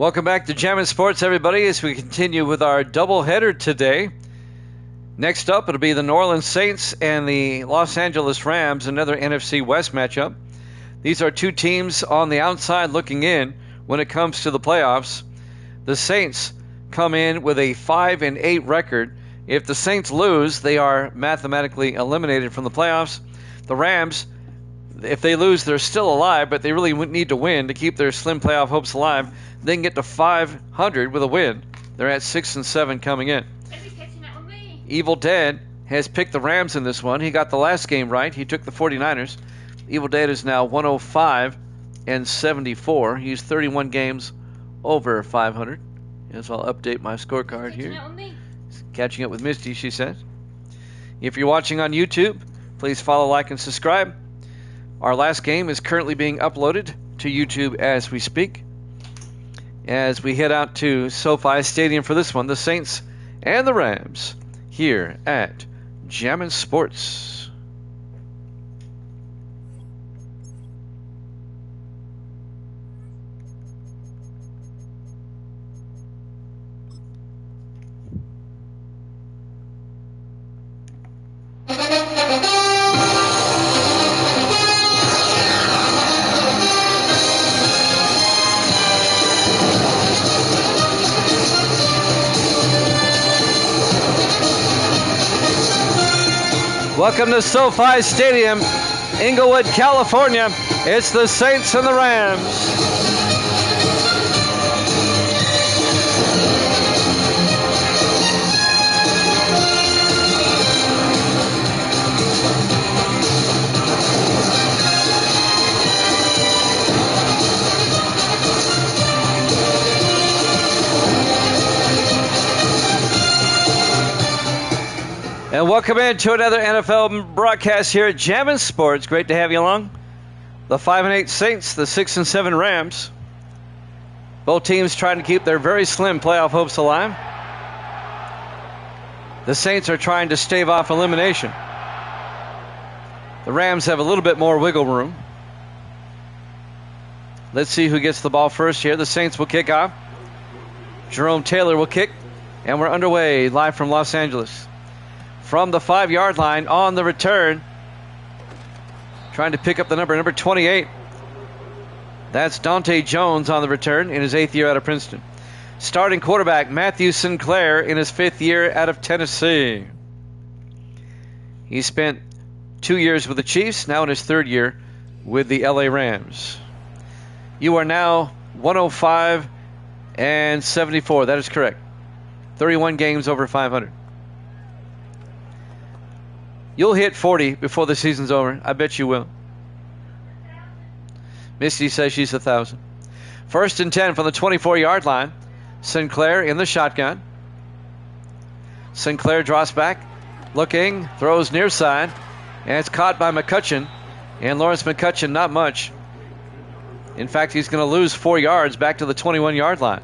Welcome back to Jammin' Sports, everybody, as we continue with our doubleheader today. Next up, it'll be the New Orleans Saints and the Los Angeles Rams, another NFC West matchup. These are two teams on the outside looking in when it comes to the playoffs. The Saints come in with a 5-8 record. If the Saints lose, they are mathematically eliminated from the playoffs. The Rams, if they lose, they're still alive, but they really need to win to keep their slim playoff hopes alive. They can get to 500 with a win. They're at 6-7 coming in. Evil Dead has picked the Rams in this one. He got the last game right. He took the 49ers. Evil Dead is now 105-74. He's 31 games over 500. Yes, I'll update my scorecard here. Catching up with Misty, she says. If you're watching on YouTube, please follow, like, and subscribe. Our last game is currently being uploaded to YouTube as we speak. As we head out to SoFi Stadium for this one, the Saints and the Rams here at Jammin' Sports. Welcome to SoFi Stadium, Inglewood, California. It's the Saints and the Rams. And welcome into another NFL broadcast here at Jammin' Sports. Great to have you along. The 5-8 Saints, the 6-7 Rams. Both teams trying to keep their very slim playoff hopes alive. The Saints are trying to stave off elimination. The Rams have a little bit more wiggle room. Let's see who gets the ball first here. The Saints will kick off. Jerome Taylor will kick. And we're underway live from Los Angeles. From the 5-yard line on the return. Trying to pick up the number 28. That's Dante Jones on the return in his 8th year out of Princeton. Starting quarterback Matthew Sinclair in his 5th year out of Tennessee. He spent 2 years with the Chiefs, now in his 3rd year with the LA Rams. You are now 105-74. That is correct. 31 games over 500. You'll hit 40 before the season's over. I bet you will. Misty says she's 1,000. 1st and 10 from the 24-yard line. Sinclair in the shotgun. Sinclair draws back. Looking. Throws near side. And it's caught by McCutcheon. And Lawrence McCutcheon, not much. In fact, he's going to lose 4 yards back to the 21-yard line.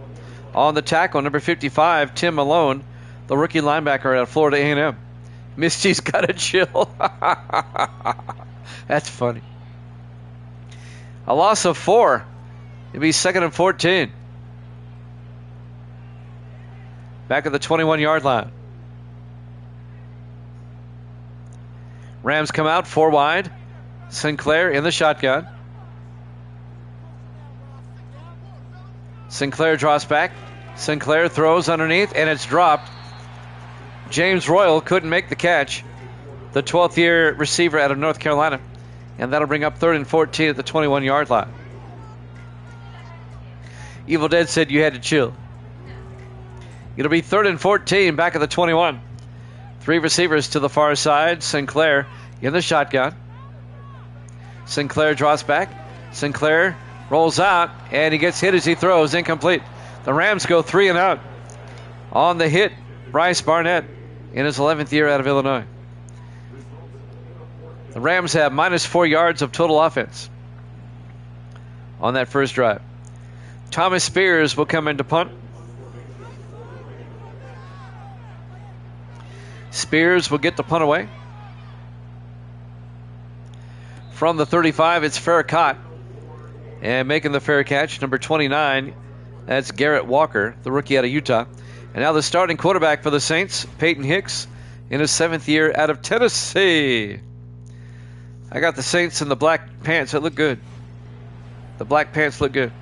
On the tackle, number 55, Tim Malone, the rookie linebacker out of Florida A&M. Misty's got a chill. That's funny. A loss of 4. It'd be 2nd and 14. Back at the 21-yard line. Rams come out 4 wide. Sinclair in the shotgun. Sinclair draws back. Sinclair throws underneath, and it's dropped. James Royal couldn't make the catch, the 12th year receiver out of North Carolina. And that'll bring up 3rd and 14 at the 21-yard line. Evil Dead said you had to chill. It'll be 3rd and 14 back at the 21. 3 receivers to the far side. Sinclair in the shotgun. Sinclair draws back. Sinclair rolls out, and he gets hit as he throws. Incomplete. The Rams go 3 and out. On the hit, Bryce Barnett in his 11th year out of Illinois. The Rams have minus 4 yards of total offense on that first drive. Thomas Spears will come in to punt. Spears will get the punt away. From the 35, it's fair caught. And making the fair catch, number 29, That's Garrett Walker, the rookie out of Utah. And now the starting quarterback for the Saints, Peyton Hicks, in his 7th year out of Tennessee. I got the Saints in the black pants. That look good. The black pants look good.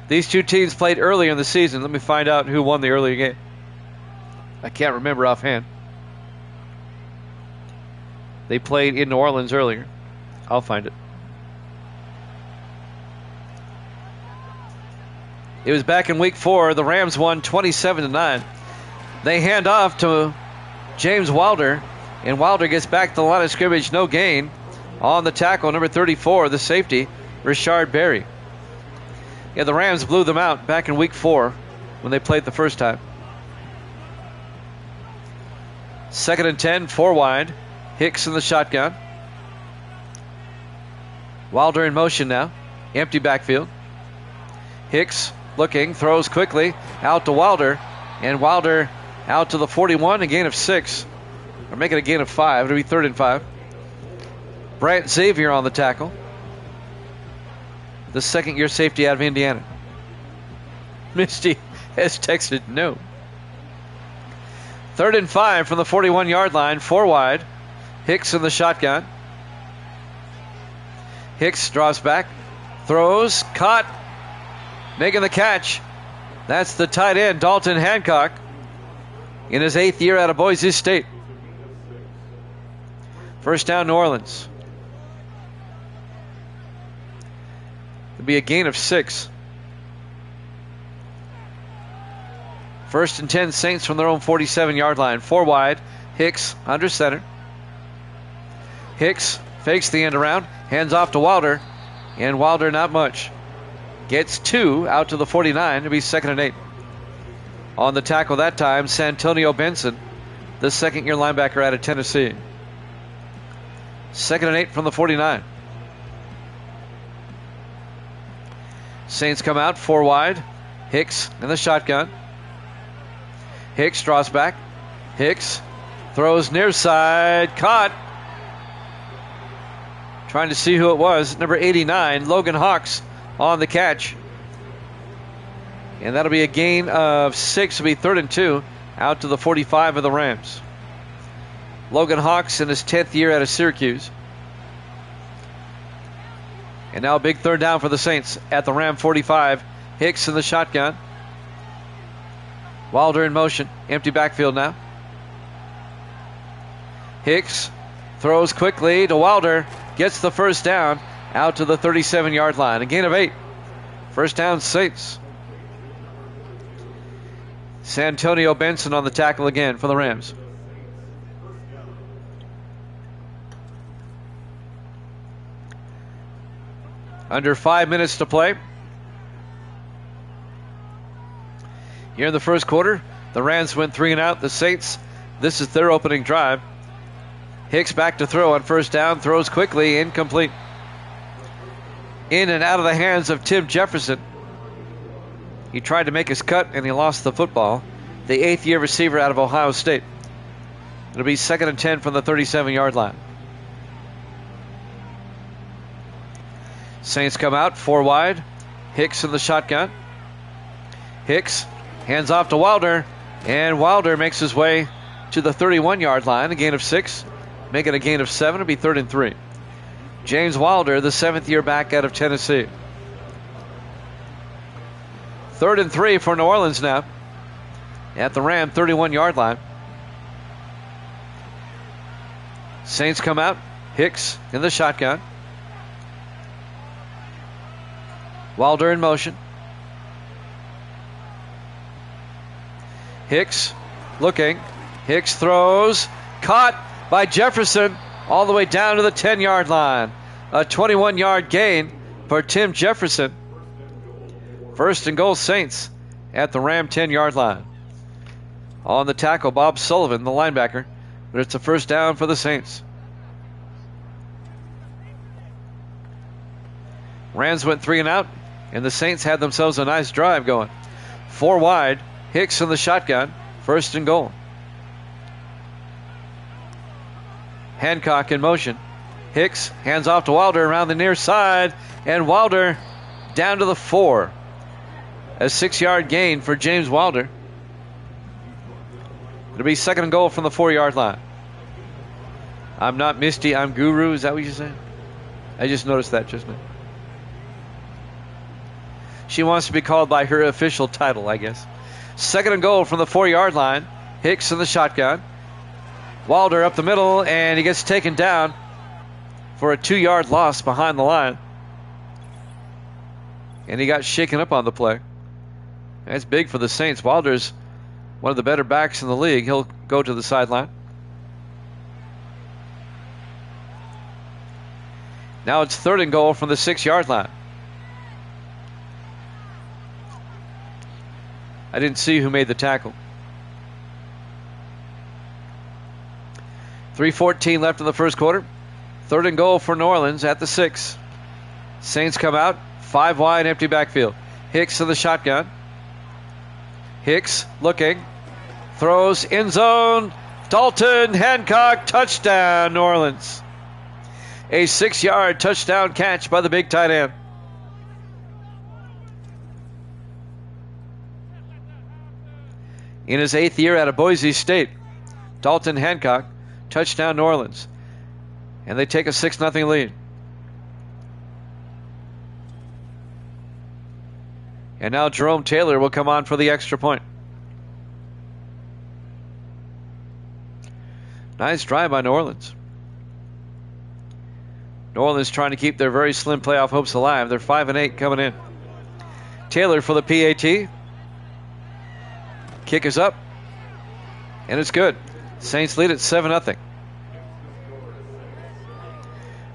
These two teams played earlier in the season. Let me find out who won the earlier game. I can't remember offhand. They played in New Orleans earlier. I'll find it. It was back in week 4. The Rams won 27-9. They hand off to James Wilder, and Wilder gets back to the line of scrimmage, no gain. On the tackle, number 34, the safety, Rashard Berry. Yeah, the Rams blew them out back in week 4 when they played the first time. 2nd and 10, 4 wide. Hicks in the shotgun. Wilder in motion now. Empty backfield. Hicks looking, throws quickly out to Wilder, and Wilder out to the 41, a gain of 6. Or make it a gain of 5. It'll be 3rd and 5. Brant Xavier on the tackle. The 2nd-year safety out of Indiana. Misty has texted no. 3rd and 5 from the 41-yard line, 4 wide. Hicks in the shotgun. Hicks draws back, throws, caught, making the catch. That's the tight end, Dalton Hancock, in his 8th year out of Boise State. First down, New Orleans. It'll be a gain of 6. 1st and 10, Saints from their own 47-yard line. 4 wide, Hicks under center. Hicks fakes the end around, hands off to Wilder, and Wilder not much. Gets 2 out to the 49 to be 2nd and 8. On the tackle that time, Santonio Benson, the 2nd-year linebacker out of Tennessee. 2nd and 8 from the 49. Saints come out, 4 wide. Hicks in the shotgun. Hicks draws back. Hicks throws near side, caught. Trying to see who it was. Number 89, Logan Hawks on the catch. And that'll be a gain of 6. It'll be 3rd and 2 out to the 45 of the Rams. Logan Hawks in his 10th year out of Syracuse. And now a big 3rd down for the Saints at the Ram 45. Hicks in the shotgun. Wilder in motion. Empty backfield now. Hicks throws quickly to Wilder. Gets the first down out to the 37-yard line. A gain of 8. First down, Saints. Santonio Benson on the tackle again for the Rams. Under 5 minutes to play. Here in the first quarter, the Rams went 3 and out. The Saints, this is their opening drive. Hicks back to throw on first down, throws quickly, incomplete. In and out of the hands of Tim Jefferson. He tried to make his cut and he lost the football. The 8th-year receiver out of Ohio State. It'll be 2nd and 10 from the 37-yard line. Saints come out, 4 wide. Hicks in the shotgun. Hicks hands off to Wilder, and Wilder makes his way to the 31-yard line, a gain of 6. Make it a gain of 7. It'll be 3rd and 3. James Wilder, the 7th-year back out of Tennessee. 3rd and 3 for New Orleans now. At the Ram 31-yard line. Saints come out. Hicks in the shotgun. Wilder in motion. Hicks looking. Hicks throws. Caught by Jefferson all the way down to the 10-yard line. A 21-yard gain for Tim Jefferson. First and goal, Saints at the Ram 10-yard line. On the tackle, Bob Sullivan, the linebacker. But it's a first down for the Saints. Rams went 3 and out, and the Saints had themselves a nice drive going. 4 wide, Hicks in the shotgun, first and goal. Hancock in motion. Hicks hands off to Wilder around the near side, and Wilder down to the 4. A 6-yard gain for James Wilder. It'll be 2nd and goal from the 4-yard line. I'm not Misty, I'm Guru. Is that what you said? I just noticed that just now. She wants to be called by her official title, I guess. 2nd and goal from the 4-yard line. Hicks in the shotgun. Wilder up the middle, and he gets taken down for a 2-yard loss behind the line. And he got shaken up on the play. That's big for the Saints. Wilder's one of the better backs in the league. He'll go to the sideline. Now it's 3rd and goal from the 6-yard line. I didn't see who made the tackle. 3:14 left in the first quarter. 3rd and goal for New Orleans at the 6. Saints come out, 5 wide, empty backfield. Hicks in the shotgun. Hicks looking. Throws, end zone. Dalton Hancock, touchdown, New Orleans. A 6-yard touchdown catch by the big tight end. In his 8th year out of Boise State, Dalton Hancock, touchdown New Orleans. And they take a 6-0 lead. And now Jerome Taylor will come on for the extra point. Nice drive by New Orleans. New Orleans trying to keep their very slim playoff hopes alive. They're 5-8 coming in. Taylor for the PAT. Kick is up. And it's good. Saints lead at 7-0.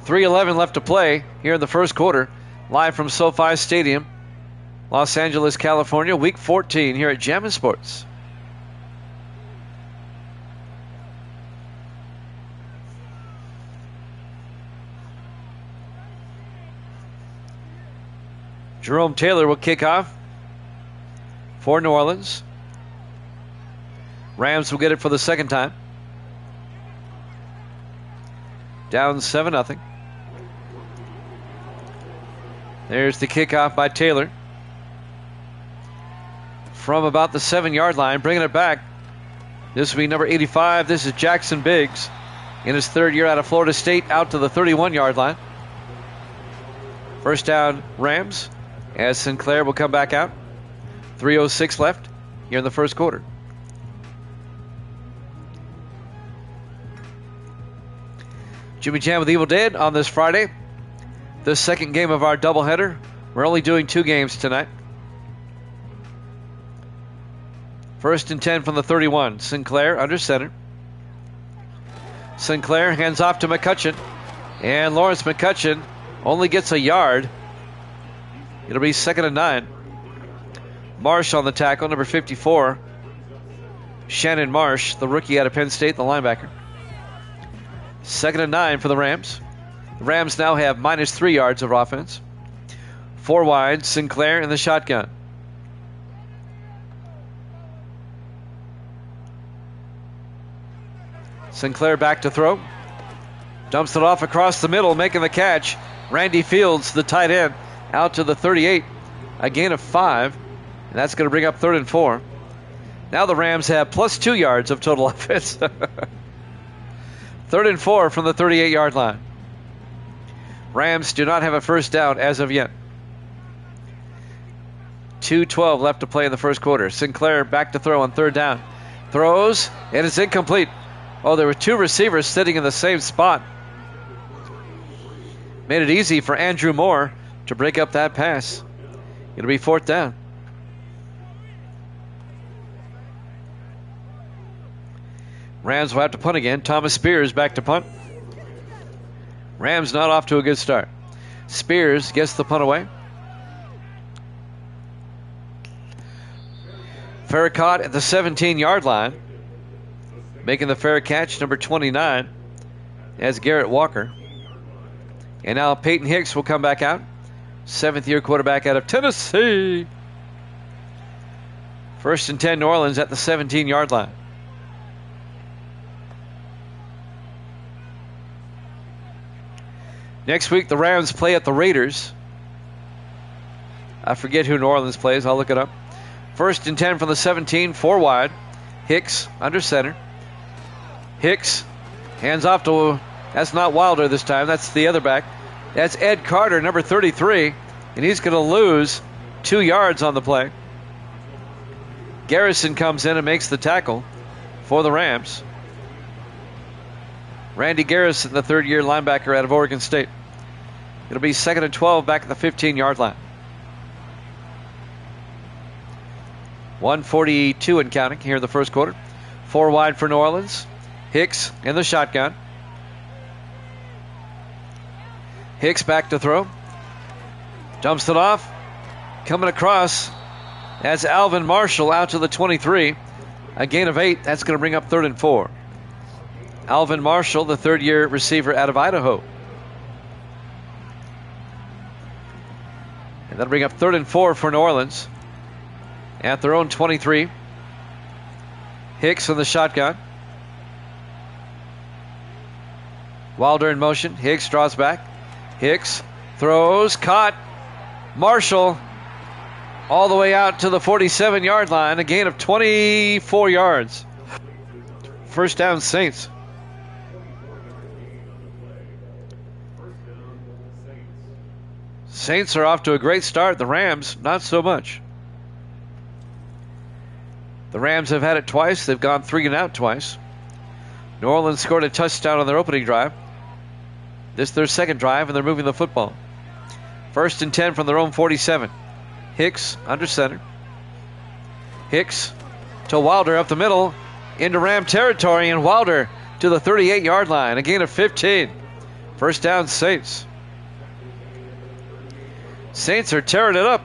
3:11 left to play here in the first quarter. Live from SoFi Stadium, Los Angeles, California. Week 14 here at Jammin' Sports. Jerome Taylor will kick off for New Orleans. Rams will get it for the 2nd time. Down 7-0. There's the kickoff by Taylor. From about the 7-yard line, bringing it back. This will be number 85. This is Jackson Biggs in his 3rd year out of Florida State, out to the 31-yard line. First down, Rams, as Sinclair will come back out. 3:06 left here in the first quarter. Jimmy Jam with Evil Dead on this Friday. The 2nd game of our doubleheader. We're only doing 2 games tonight. 1st and 10 from the 31. Sinclair under center. Sinclair hands off to McCutcheon. And Lawrence McCutcheon only gets a yard. It'll be 2nd and 9. Marsh on the tackle, number 54. Shannon Marsh, the rookie out of Penn State, the linebacker. 2nd and 9 for the Rams. The Rams now have -3 yards of offense. 4 wide, Sinclair in the shotgun. Sinclair back to throw. Dumps it off across the middle, making the catch. Randy Fields, the tight end, out to the 38. A gain of 5. And that's going to bring up 3rd and 4. Now the Rams have +2 yards of total offense. 3rd and 4 from the 38-yard line. Rams do not have a first down as of yet. 2:12 left to play in the first quarter. Sinclair back to throw on 3rd down. Throws, and it's incomplete. Oh, there were 2 receivers sitting in the same spot. Made it easy for Andrew Moore to break up that pass. It'll be 4th down. Rams will have to punt again. Thomas Spears back to punt. Rams not off to a good start. Spears gets the punt away. Fair caught at the 17-yard line. Making the fair catch, number 29, as Garrett Walker. And now Peyton Hicks will come back out. 7th-year quarterback out of Tennessee. 1st and 10, New Orleans at the 17-yard line. Next week, the Rams play at the Raiders. I forget who New Orleans plays. I'll look it up. 1st and 10 from the 17, 4 wide. Hicks under center. Hicks hands off to, that's not Wilder this time. That's the other back. That's Ed Carter, number 33. And he's going to lose 2 yards on the play. Garrison comes in and makes the tackle for the Rams. Randy Garrison, the third-year linebacker out of Oregon State. It'll be 2nd and 12 back at the 15-yard line. 1:42 and counting here in the first quarter. 4 wide for New Orleans. Hicks in the shotgun. Hicks back to throw. Dumps it off. Coming across. That's Alvin Marshall out to the 23. A gain of 8. That's going to bring up 3rd and 4. Alvin Marshall, the third-year receiver out of Idaho. And that'll bring up 3rd and 4 for New Orleans. At their own 23. Hicks in the shotgun. Wilder in motion. Hicks draws back. Hicks throws. Caught. Marshall all the way out to the 47-yard line. A gain of 24 yards. First down, Saints. Saints are off to a great start. The Rams, not so much. The Rams have had it twice. They've gone 3 and out twice. New Orleans scored a touchdown on their opening drive. This is their second drive, and they're moving the football. 1st and 10 from their own 47. Hicks under center. Hicks to Wilder up the middle into Ram territory, and Wilder to the 38-yard line. A gain of 15. First down, Saints. Saints are tearing it up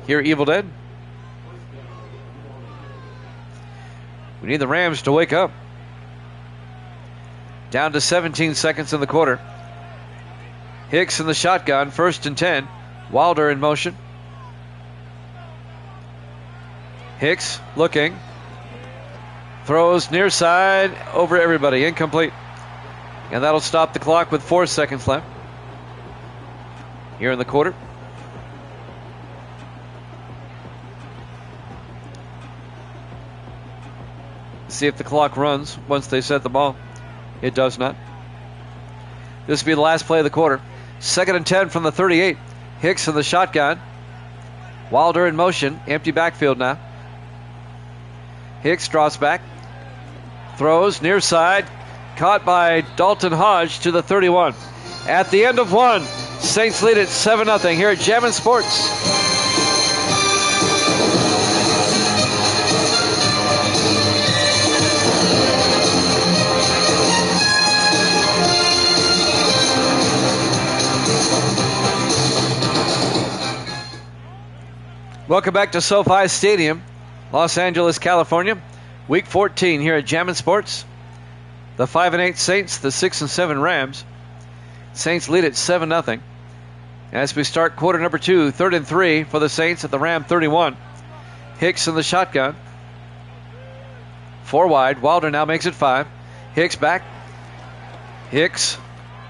here, Evil Dead. We need the Rams to wake up. Down to 17 seconds in the quarter. Hicks in the shotgun, 1st and 10. Wilder in motion. Hicks looking. Throws near side over everybody. Incomplete. And that'll stop the clock with 4 seconds left here in the quarter. See if the clock runs once they set the ball. It does not. This will be the last play of the quarter. 2nd and 10 from the 38. Hicks in the shotgun. Wilder in motion. Empty backfield now. Hicks draws back. Throws near side. Caught by Dalton Hodge to the 31. At the end of 1, Saints lead it 7-0 here at Jammin' Sports. Welcome back to SoFi Stadium, Los Angeles, California. Week 14 here at Jammin' Sports. The 5-8 Saints, the 6-7 Rams. Saints lead at 7-0. As we start quarter number 2, 3rd and 3 for the Saints at the Ram 31. Hicks in the shotgun. 4 wide. Wilder now makes it 5. Hicks back. Hicks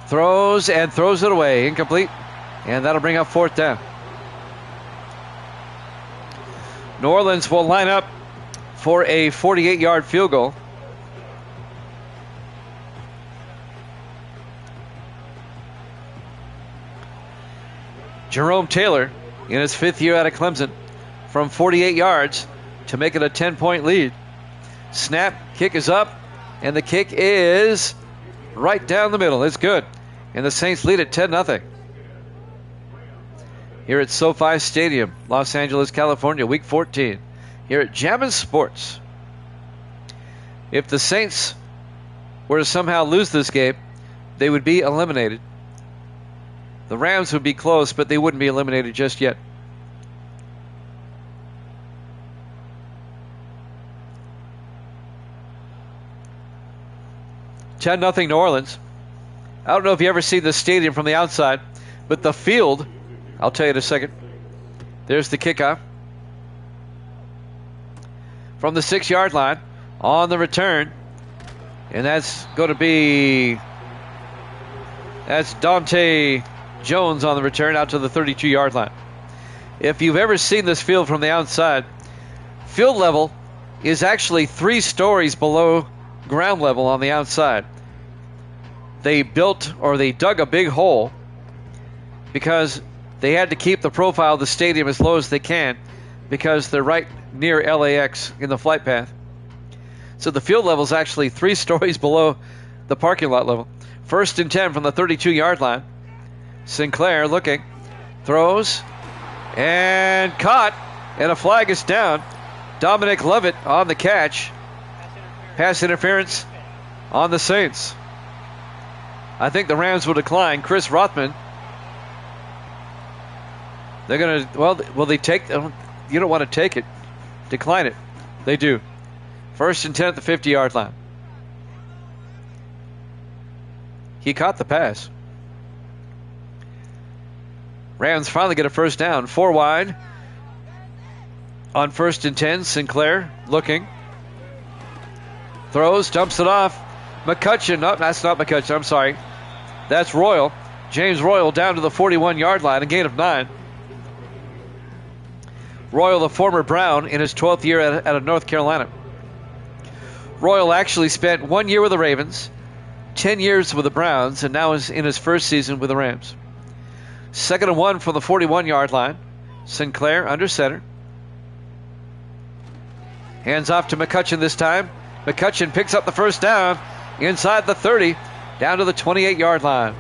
throws and throws it away. Incomplete. And that'll bring up 4th down. New Orleans will line up for a 48-yard field goal. Jerome Taylor, in his 5th year out of Clemson, from 48 yards to make it a 10-point lead. Snap, kick is up, and the kick is right down the middle. It's good. And the Saints lead at 10-0. Here at SoFi Stadium, Los Angeles, California, Week 14. Here at Jammin' Sports. If the Saints were to somehow lose this game, they would be eliminated. The Rams would be close, but they wouldn't be eliminated just yet. (10-0) New Orleans. I don't know if you ever see the stadium from the outside, but the field, I'll tell you in a second. There's the kickoff. From the 6-yard line on the return. And that's going to be... That's Dante Jones on the return out to the 32-yard line. If you've ever seen this field from the outside, field level is actually 3 stories below ground level on the outside. They dug a big hole because they had to keep the profile of the stadium as low as they can because they're right near LAX in the flight path. So the field level is actually 3 stories below the parking lot level. 1st and 10 from the 32-yard line. Sinclair looking, throws, and caught, and a flag is down. Dominic Lovett on the catch. Pass interference on the Saints. I think the Rams will decline. Chris Rothman. They're going to, will they take, you don't want to take it. Decline it. They do. 1st and 10 at the 50-yard line. He caught the pass. Rams finally get a first down. 4 wide. On 1st and 10, Sinclair looking. Throws, dumps it off. McCutcheon. No, that's not McCutcheon. I'm sorry. That's Royal. James Royal down to the 41-yard line, a gain of 9. Royal, the former Brown, in his 12th year out of North Carolina. Royal actually spent 1 year with the Ravens, 10 years with the Browns, and now is in his first season with the Rams. 2nd and 1 from the 41-yard line. Sinclair under center. Hands off to McCutcheon this time. McCutcheon picks up the first down inside the 30, down to the 28-yard line.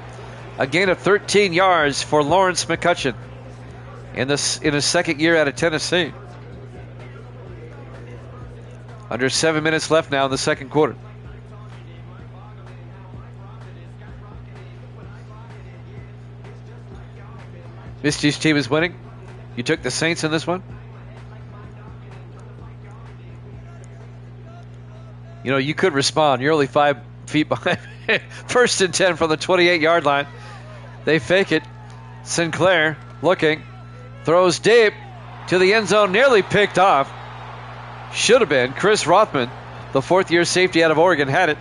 A gain of 13 yards for Lawrence McCutcheon in his 2nd year out of Tennessee. Under 7 minutes left now in the 2nd quarter. Misty's team is winning. You took the Saints in this one? You know, you could respond. You're only 5 feet behind. 1st and 10 from the 28-yard line. They fake it. Sinclair looking. Throws deep to the end zone. Nearly picked off. Should have been. Chris Rothman, the 4th-year safety out of Oregon, had it.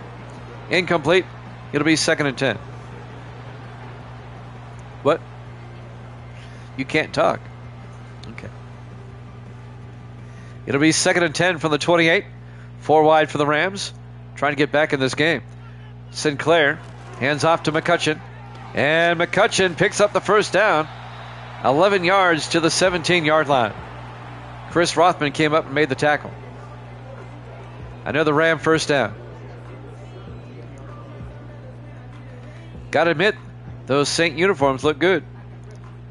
Incomplete. It'll be 2nd and 10. What? You can't talk. Okay. It'll be 2nd and 10 from the 28. 4 wide for the Rams. Trying to get back in this game. Sinclair hands off to McCutcheon. And McCutcheon picks up the first down. 11 yards to the 17-yard line. Chris Rothman came up and made the tackle. Another Ram first down. Got to admit, those Saint uniforms look good.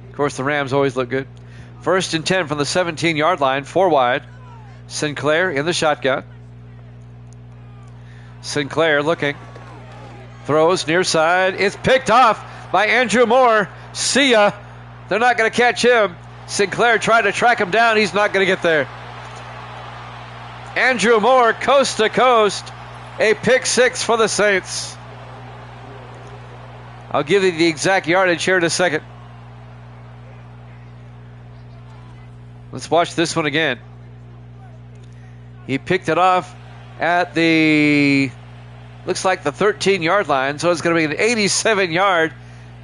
Of course, the Rams always look good. 1st and 10 from the 17-yard line, 4 wide. Sinclair in the shotgun. Sinclair looking. Throws near side. It's picked off by Andrew Moore. See ya. They're not going to catch him. Sinclair tried to track him down. He's not going to get there. Andrew Moore, coast to coast. A pick 6 for the Saints. I'll give you the exact yardage here in a second. Let's watch this one again. He picked it off at the, looks like the 13-yard line, so it's going to be an 87-yard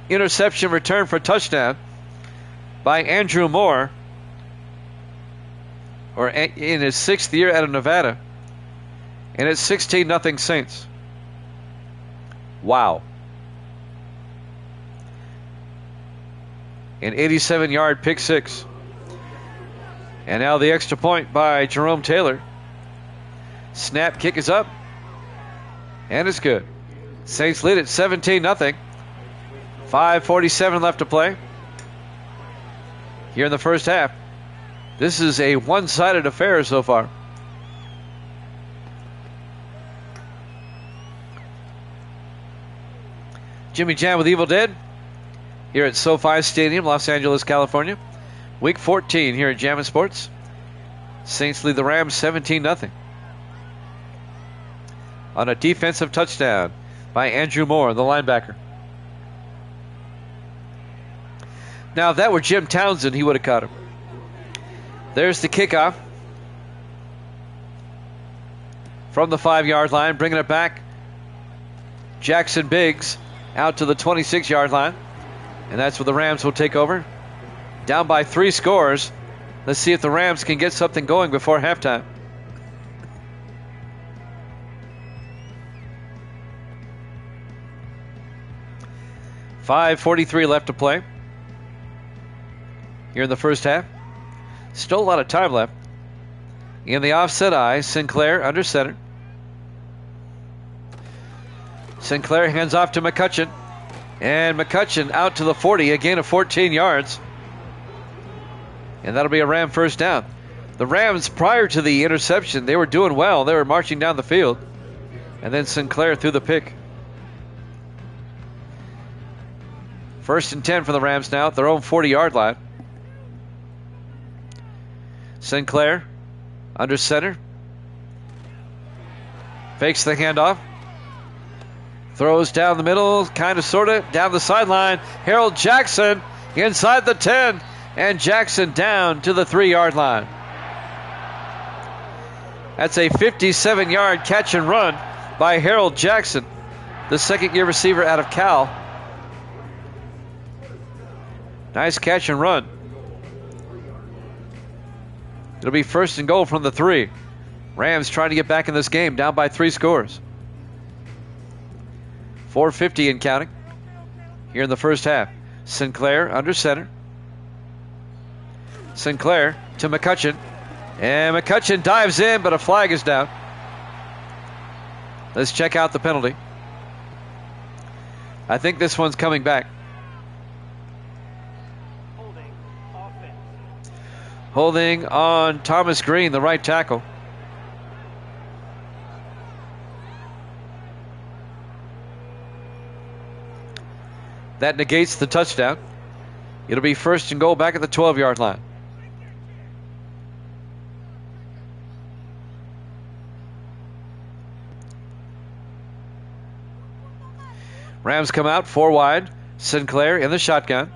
interception return for touchdown by Andrew Moore, or in his 6th year out of Nevada, and it's 16-0 Saints. Wow. An 87-yard pick 6. And now the extra point by Jerome Taylor. Snap, kick is up. And it's good. Saints lead at 17-0. 5:47 left to play here in the first half. This is a one-sided affair so far. Jimmy Jam with Evil Dead here at SoFi Stadium, Los Angeles, California. Week 14 here at Jammin' Sports. Saints lead the Rams 17-0. On a defensive touchdown by Andrew Moore, the linebacker. Now, if that were Jim Townsend, he would have caught him. There's the kickoff from the 5-yard line, bringing it back. Jackson Biggs out to the 26-yard line, and that's where the Rams will take over. down by 3 scores. Let's see if the Rams can get something going before halftime. .5:43 left to play here in the first half. Still a lot of time left. In the offset eye, Sinclair under center. Sinclair hands off to McCutcheon. And McCutcheon out to the 40, a gain of 14 yards. And that'll be a Ram first down. The Rams, prior to the interception, they were doing well. They were marching down the field. And then Sinclair threw the pick. 1st and 10 for the Rams now at their own 40-yard line. Sinclair under center. Fakes the handoff. Throws down the middle, kind of, sort of, down the sideline. Harold Jackson inside the 10. And Jackson down to the 3-yard line. That's a 57-yard catch and run by Harold Jackson, the second-year receiver out of Cal. Nice catch and run. It'll be 1st and goal from the 3. Rams trying to get back in this game, down by 3 scores. 4:50 and counting here in the first half. Sinclair under center. Sinclair to McCutcheon. And McCutcheon dives in, but a flag is down. Let's check out the penalty. I think this one's coming back. Holding on Thomas Green, the right tackle. That negates the touchdown. It'll be 1st and goal back at the 12-yard line. Rams come out 4 wide. Sinclair in the shotgun.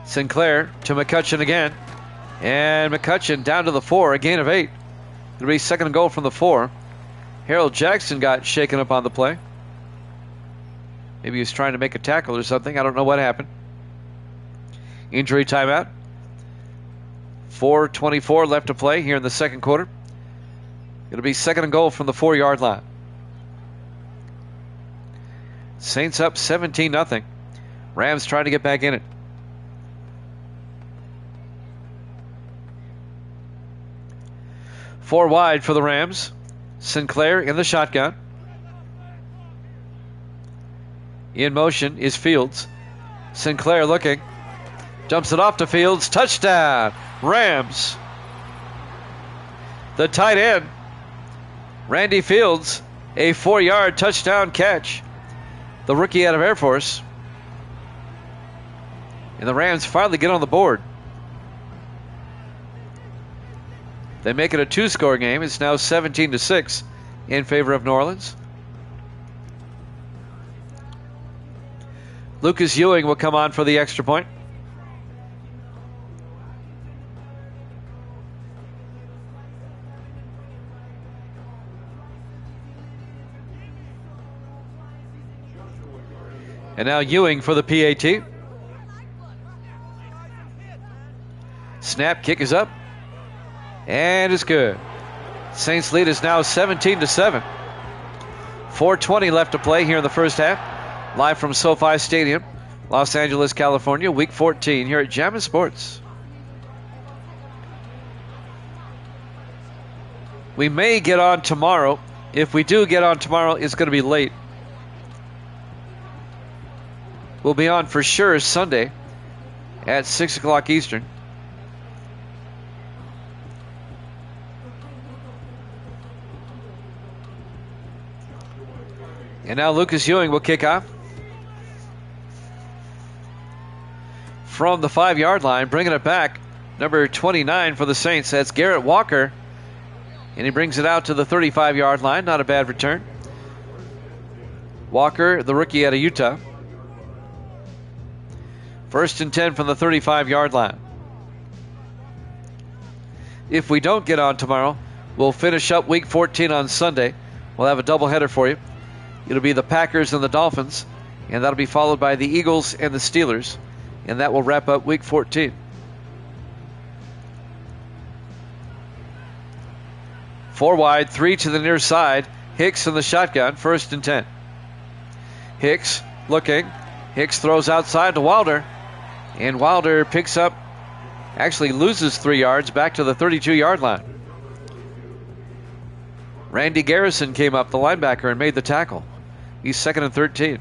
Sinclair to McCutcheon again. And McCutcheon down to the 4, a gain of 8. It'll be 2nd and goal from the 4. Harold Jackson got shaken up on the play. Maybe he was trying to make a tackle or something. I don't know what happened. Injury timeout. 4:24 left to play here in the second quarter. It'll be 2nd and goal from the 4-yard line. Saints up 17-0. Rams trying to get back in it. Four wide for the Rams. Sinclair in the shotgun. In motion is Fields. Sinclair looking. Dumps it off to Fields. Touchdown, Rams. The tight end, Randy Fields, a 4-yard touchdown catch. The rookie out of Air Force. And the Rams finally get on the board. They make it a 2-score game. It's now 17-6 in favor of New Orleans. Lucas Ewing will come on for the extra point. And now Ewing for the PAT. Snap, kick is up. And it's good. Saints lead is now 17-7. 4:20 left to play here in the first half. Live from SoFi Stadium, Los Angeles, California, Week 14 here at Jammin' Sports. We may get on tomorrow. If we do get on tomorrow, it's going to be late. We'll be on for sure Sunday at 6 o'clock Eastern. And now Lucas Ewing will kick off. From the 5-yard line, bringing it back, number 29 for the Saints. That's Garrett Walker. And he brings it out to the 35-yard line. Not a bad return. Walker, the rookie out of Utah. 1st and 10 from the 35-yard line. If we don't get on tomorrow, we'll finish up Week 14 on Sunday. We'll have a doubleheader for you. It'll be the Packers and the Dolphins. and that'll be followed by the Eagles and the Steelers, and that will wrap up Week 14. Four wide, three to the near side. Hicks in the shotgun, 1st and 10. Hicks looking. Hicks throws outside to Wilder, and Wilder picks up, actually loses 3 yards back to the 32-yard line. Randy Garrison came up, the linebacker, and made the tackle. He's 2nd and 13.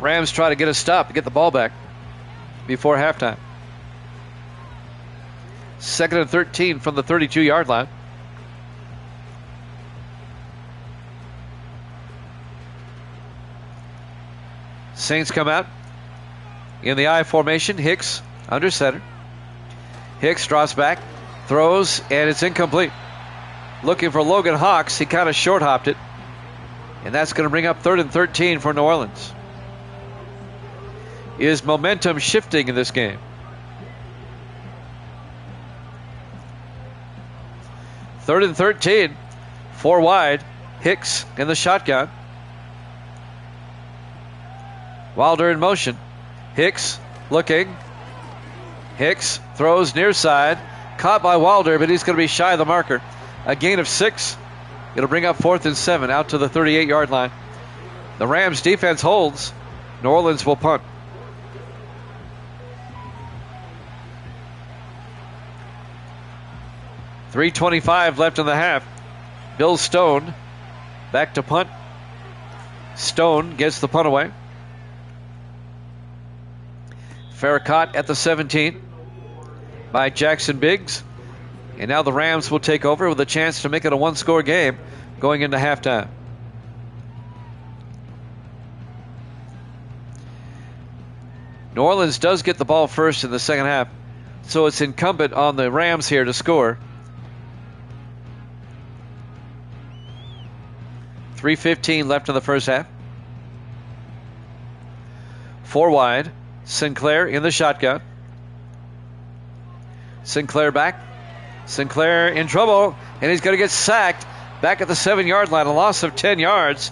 Rams try to get a stop to get the ball back before halftime. 2nd and 13 from the 32-yard line. Saints come out in the I formation. Hicks under center. Hicks drops back, throws, and it's incomplete. Looking for Logan Hawks. He kind of short hopped it. And that's going to bring up 3rd and 13 for New Orleans. Is momentum shifting in this game? 3rd and 13. 4 wide. Hicks in the shotgun. Wilder in motion. Hicks looking. Hicks throws near side. Caught by Wilder, but he's going to be shy of the marker. A gain of 6. It'll bring up 4th and 7 out to the 38-yard line. The Rams defense holds. New Orleans will punt. .325 left in the half. Bill Stone back to punt. Stone gets the punt away. Fair caught at the 17 by Jackson Biggs. And now the Rams will take over with a chance to make it a 1-score game going into halftime. New Orleans does get the ball first in the second half, so it's incumbent on the Rams here to score. 3:15 left in the first half. 4 wide. Sinclair in the shotgun. Sinclair back. Sinclair in trouble, and he's going to get sacked back at the 7-yard line. A loss of 10 yards.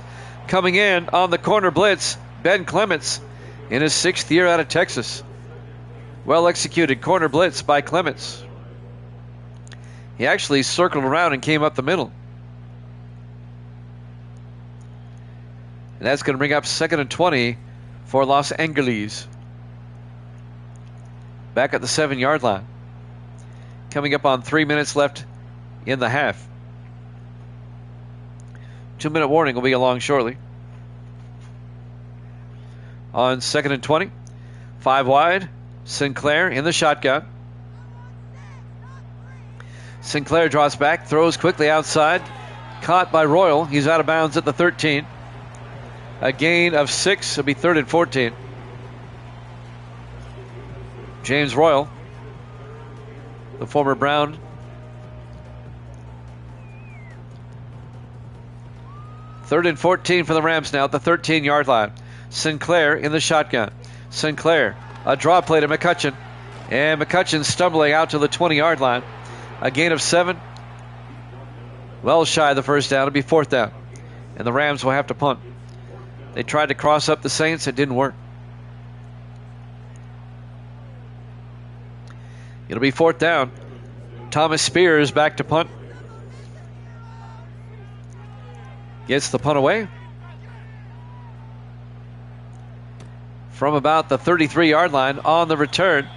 Coming in on the corner blitz, Ben Clements in his 6th year out of Texas. Well executed corner blitz by Clements. He actually circled around and came up the middle. And that's going to bring up 2nd and 20 for Los Angeles. Back at the 7-yard line. Coming up on 3 minutes left in the half. 2-minute warning will be along shortly. On 2nd and 20. 5 wide. Sinclair in the shotgun. Sinclair draws back, throws quickly outside. Caught by Royal. He's out of bounds at the 13. A gain of 6. It'll be 3rd and 14. James Royal, the former Brown. Third and 14 for the Rams now at the 13-yard line. Sinclair in the shotgun. Sinclair, a draw play to McCutcheon. And McCutcheon stumbling out to the 20-yard line. A gain of 7. Well shy of the first down. It'll be 4th down. And the Rams will have to punt. They tried to cross up the Saints. It didn't work. It'll be 4th down. Thomas Spears back to punt. Gets the punt away. From about the 33-yard line on the return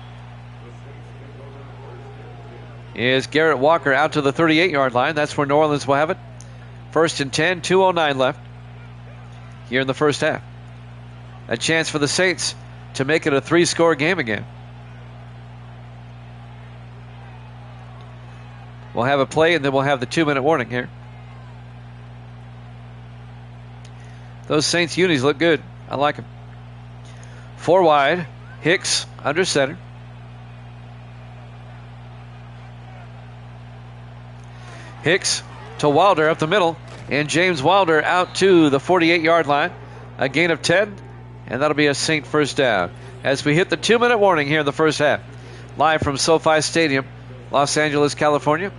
is Garrett Walker out to the 38-yard line. That's where New Orleans will have it. 1st and 10, 2:09 left here in the first half. A chance for the Saints to make it a 3-score game again. We'll have a play, and then we'll have the 2-minute warning here. Those Saints unis look good. I like them. 4 wide. Hicks under center. Hicks to Wilder up the middle. And James Wilder out to the 48-yard line. A gain of 10. And that'll be a Saint first down. As we hit the 2-minute warning here in the first half. Live from SoFi Stadium, Los Angeles, California.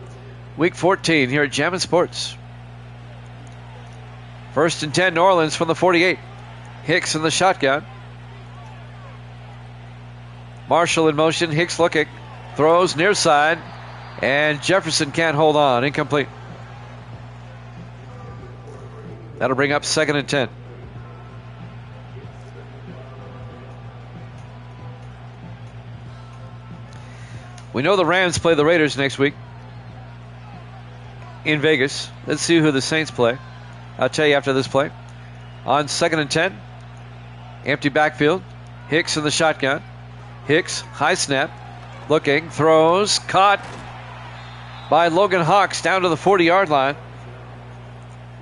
Week 14 here at Jammin' Sports. First and 10, New Orleans from the 48. Hicks in the shotgun. Marshall in motion. Hicks looking. Throws near side. And Jefferson can't hold on. Incomplete. That'll bring up second and 10. We know the Rams play the Raiders next week in Vegas. Let's see who the Saints play. I'll tell you after this play. On second and 10, empty backfield. Hicks in the shotgun. Hicks, high snap, looking, throws, caught by Logan Hawks down to the 40-yard line.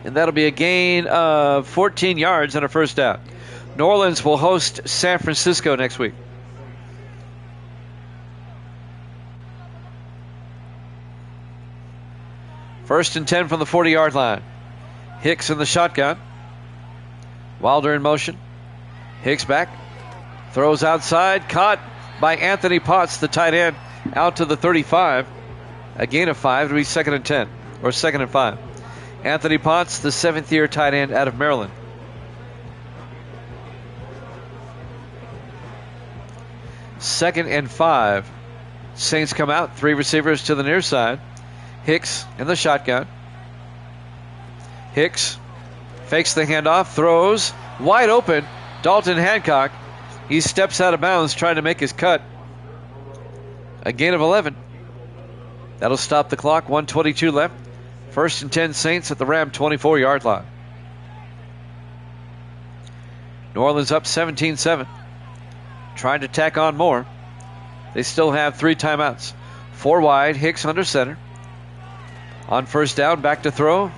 And that'll be a gain of 14 yards and a first down. New Orleans will host San Francisco next week. First and 10 from the 40-yard line. Hicks in the shotgun. Wilder in motion. Hicks back. Throws outside. Caught by Anthony Potts, the tight end, out to the 35. A gain of 5. It'll be second and 10. Or second and 5. Anthony Potts, the 7th-year tight end out of Maryland. Second and 5. Saints come out. 3 receivers to the near side. Hicks in the shotgun. Hicks fakes the handoff, throws, wide open. Dalton Hancock. He steps out of bounds trying to make his cut. A gain of 11. That'll stop the clock. 1:22 left. First and 10 Saints at the Ram 24-yard line. New Orleans up 17-7. Trying to tack on more. They still have 3 timeouts. 4 wide. Hicks under center. On first down, back to throw.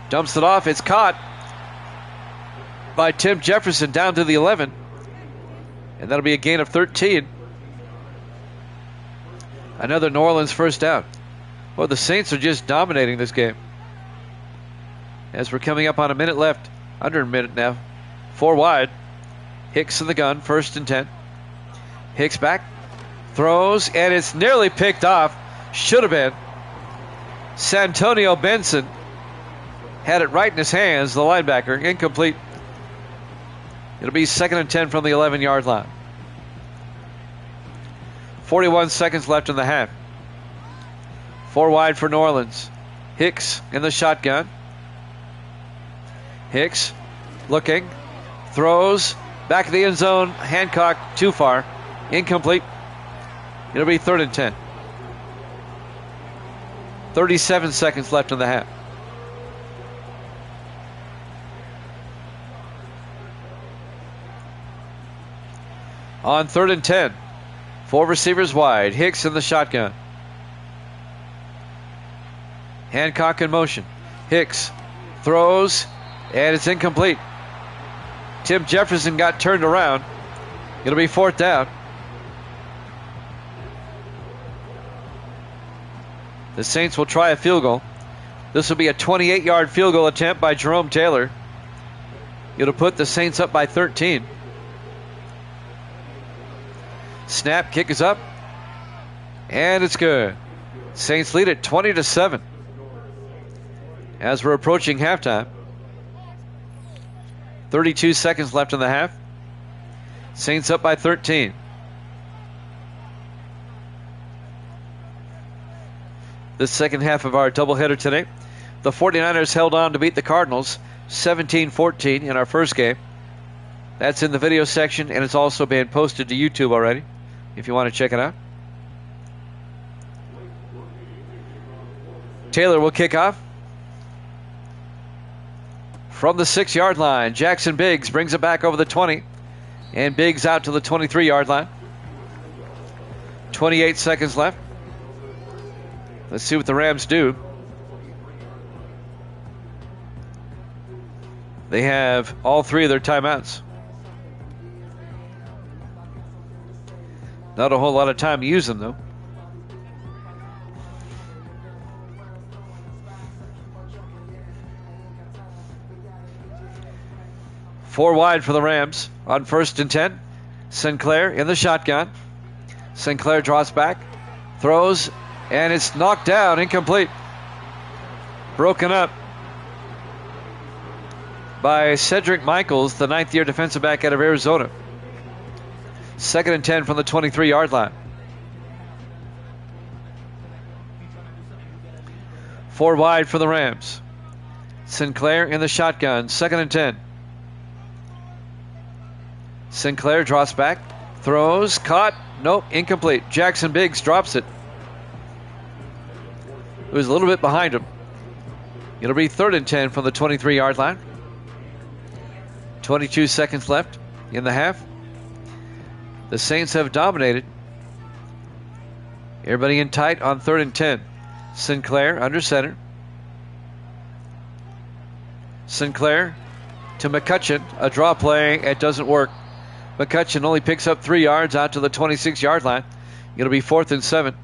Dumps it off. It's caught by Tim Jefferson down to the 11. And that'll be a gain of 13. Another New Orleans first down. Well, the Saints are just dominating this game. As we're coming up on a minute left. Under a minute now. 4 wide. Hicks in the gun. First and 10. Hicks back. Throws. And it's nearly picked off. Should have been. Santonio Benson had it right in his hands, the linebacker. Incomplete. It'll be second and 10 from the 11-yard line. 41 seconds left in the half. 4 wide for New Orleans. Hicks in the shotgun. Hicks looking. Throws. Back of the end zone. Hancock too far. Incomplete. It'll be third and 10. 37 seconds left in the half. On third and 10. 4 receivers wide. Hicks in the shotgun. Hancock in motion. Hicks throws, and it's incomplete. Tim Jefferson got turned around. It'll be fourth down. The Saints will try a field goal. This will be a 28-yard field goal attempt by Jerome Taylor. It'll put the Saints up by 13. Snap, kick is up. And it's good. Saints lead it 20-7. As we're approaching halftime. 32 seconds left in the half. Saints up by 13. The second half of our doubleheader today. The 49ers held on to beat the Cardinals 17-14 in our first game. That's in the video section, and it's also been posted to YouTube already, if you want to check it out. Taylor will kick off. From the 6-yard line, Jackson Biggs brings it back over the 20. And Biggs out to the 23-yard line. 28 seconds left. Let's see what the Rams do. They have all 3 of their timeouts. Not a whole lot of time to use them, though. Four wide for the Rams on first and 10. Sinclair in the shotgun. Sinclair draws back, throws, and it's knocked down, incomplete. Broken up. by Cedric Michaels, the 9th-year defensive back out of Arizona. 2nd and 10 from the 23-yard line. 4 wide for the Rams. Sinclair in the shotgun. 2nd and 10. Sinclair drops back. Throws. Caught. Nope. Incomplete. Jackson Biggs drops it. It was a little bit behind him. It'll be 3rd and 10 from the 23-yard line. 22 seconds left in the half. The Saints have dominated. Everybody in tight on 3rd and 10. Sinclair under center. Sinclair to McCutcheon. A draw play. It doesn't work. McCutcheon only picks up 3 yards out to the 26-yard line. It'll be 4th and 7.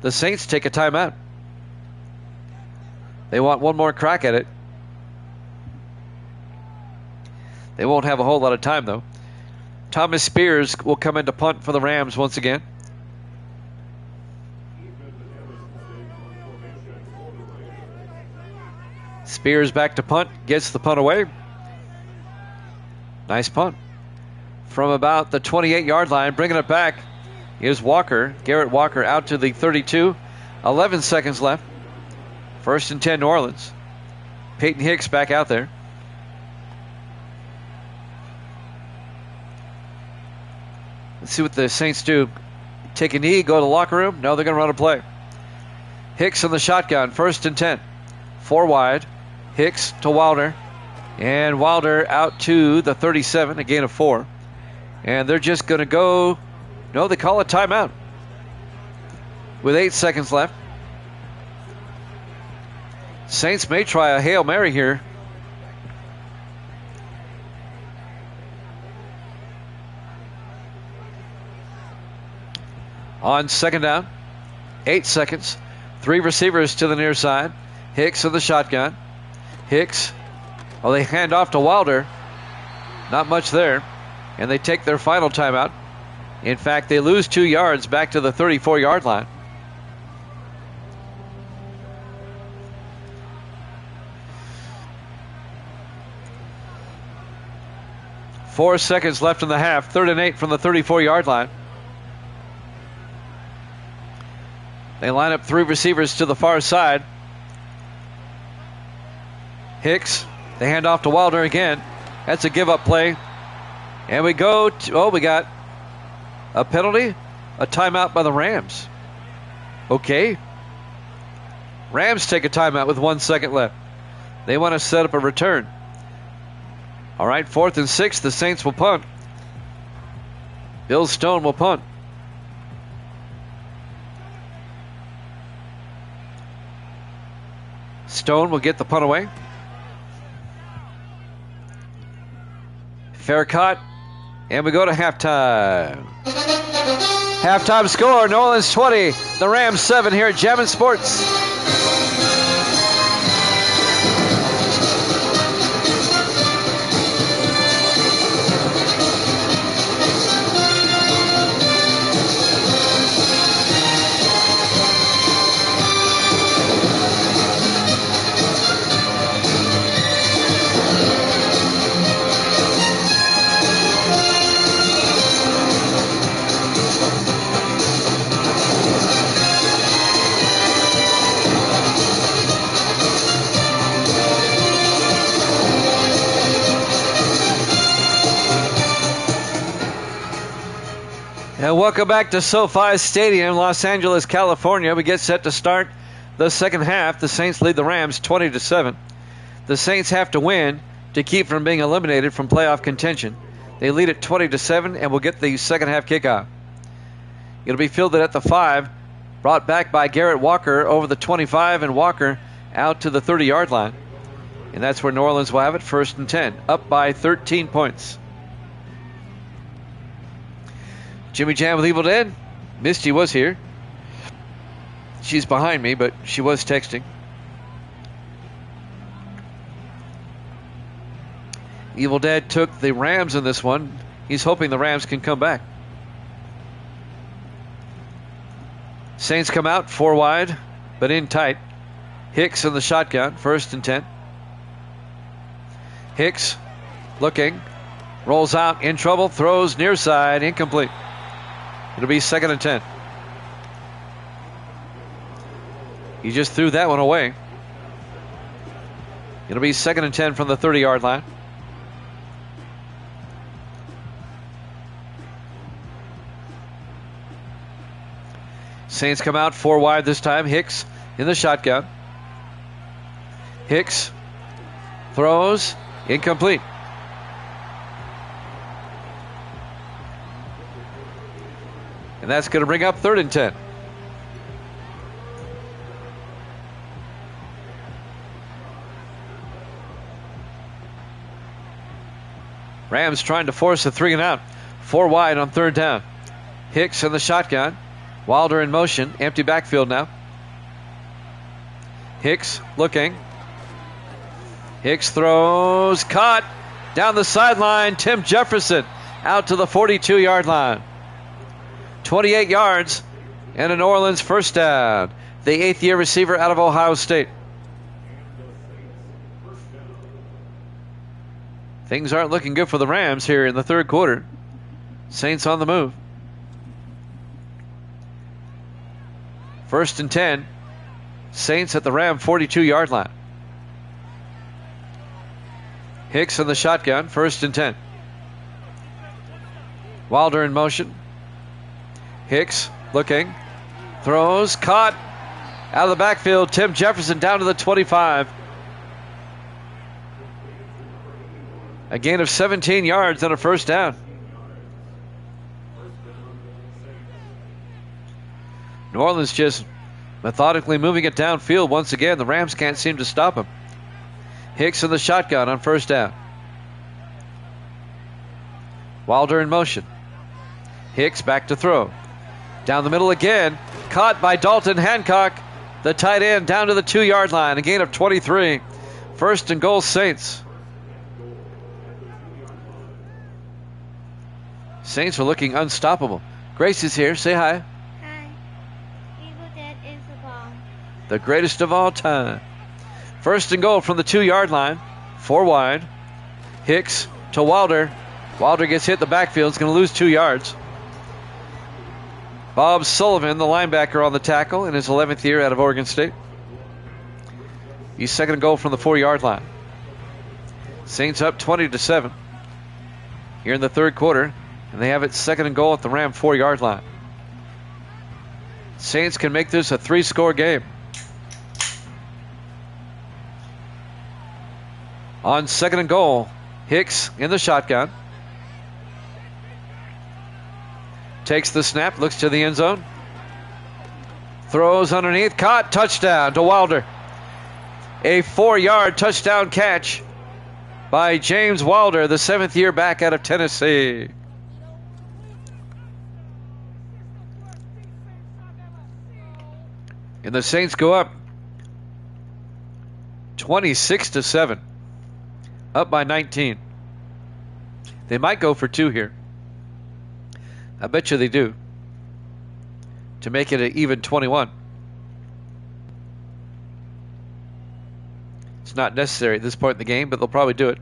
The Saints take a timeout. They want one more crack at it. They won't have a whole lot of time, though. Thomas Spears will come in to punt for the Rams once again. Spears back to punt, gets the punt away. Nice punt. From about the 28-yard line, bringing it back is Walker. Garrett Walker out to the 32. 11 seconds left. 1st and 10 New Orleans. Peyton Hicks back out there. Let's see what the Saints do. Take a knee, go to the locker room. No, they're going to run a play. Hicks in the shotgun. 1st and 10. 4 wide. Hicks to Wilder. And Wilder out to the 37. A gain of 4. And they're just going to go. No, they call a timeout. With 8 seconds left. Saints may try a Hail Mary here. On 2nd down, 8 seconds. 3 receivers to the near side. Hicks in the shotgun. Hicks. Oh, they hand off to Wilder. Not much there. And they take their final timeout. In fact, they lose 2 yards back to the 34-yard line. Four seconds left in the half. 3rd and 8 from the 34-yard line. They line up 3 receivers to the far side. Hicks. They hand off to Wilder again. That's a give-up play. And we go to, we got a penalty, a timeout by the Rams. Okay. Rams take a timeout with 1 second left. They want to set up a return. All right, 4th and 6. The Saints will punt. Bill Stone will punt. Stone will get the punt away. Fair cut. And we go to halftime. Halftime score, New Orleans 20, the Rams 7 here at Jammin' Sports. And welcome back to SoFi Stadium, Los Angeles, California. We get set to start the second half. The Saints lead the Rams 20-7. The Saints have to win to keep from being eliminated from playoff contention. They lead at 20-7 and will get the second half kickoff. It'll be fielded at the 5, brought back by Garrett Walker over the 25, and Walker out to the 30-yard line. And that's where New Orleans will have it, 1st and 10, up by 13 points. Jimmy Jam with Evil Dead. Misty was here. She's behind me, but she was texting. Evil Dead took the Rams in this one. He's hoping the Rams can come back. Saints come out 4 wide, but in tight. Hicks in the shotgun, 1st and 10. Hicks looking, rolls out, in trouble, throws near side, incomplete. It'll be 2nd and 10. He just threw that one away. It'll be 2nd and 10 from the 30-yard line. Saints come out 4 wide this time. Hicks in the shotgun. Hicks throws, incomplete. And that's going to bring up 3rd and 10. Rams trying to force a 3 and out. 4 wide on 3rd down. Hicks in the shotgun. Wilder in motion. Empty backfield now. Hicks looking. Hicks throws. Caught. Down the sideline. Tim Jefferson out to the 42-yard line. 28 yards and a New Orleans first down. The 8th-year receiver out of Ohio State. Things aren't looking good for the Rams here in the 3rd quarter. Saints on the move. 1st and 10. Saints at the Ram 42-yard line. Hicks in the shotgun. 1st and 10. Wilder in motion. Hicks looking. Throws. Caught. Out of the backfield. Tim Jefferson down to the 25. A gain of 17 yards and a first down. New Orleans just methodically moving it downfield once again. The Rams can't seem to stop him. Hicks in the shotgun on first down. Wilder in motion. Hicks back to throw. Down the middle again. Caught by Dalton Hancock, the tight end, down to the 2-yard line. A gain of 23. 1st and goal, Saints. Saints are looking unstoppable. Grace is here. Say hi. Hi. Evil Dead is the bomb. The greatest of all time. 1st and goal from the 2-yard line. 4 wide. Hicks to Wilder. Wilder gets hit in the backfield. He's going to lose 2 yards. Bob Sullivan, the linebacker, on the tackle in his 11th year out of Oregon State. He's 2nd and goal from the 4-yard line. Saints up 20-7 here in the 3rd quarter. And they have it 2nd and goal at the Ram 4-yard line. Saints can make this a 3-score game. On 2nd and goal, Hicks in the shotgun. Takes the snap, looks to the end zone. Throws underneath, caught, touchdown to Wilder. A 4-yard touchdown catch by James Wilder, the 7th-year back out of Tennessee. And the Saints go up 26-7. Up by 19. They might go for 2 here. I bet you they do. To make it an even 21. It's not necessary at this point in the game, but they'll probably do it.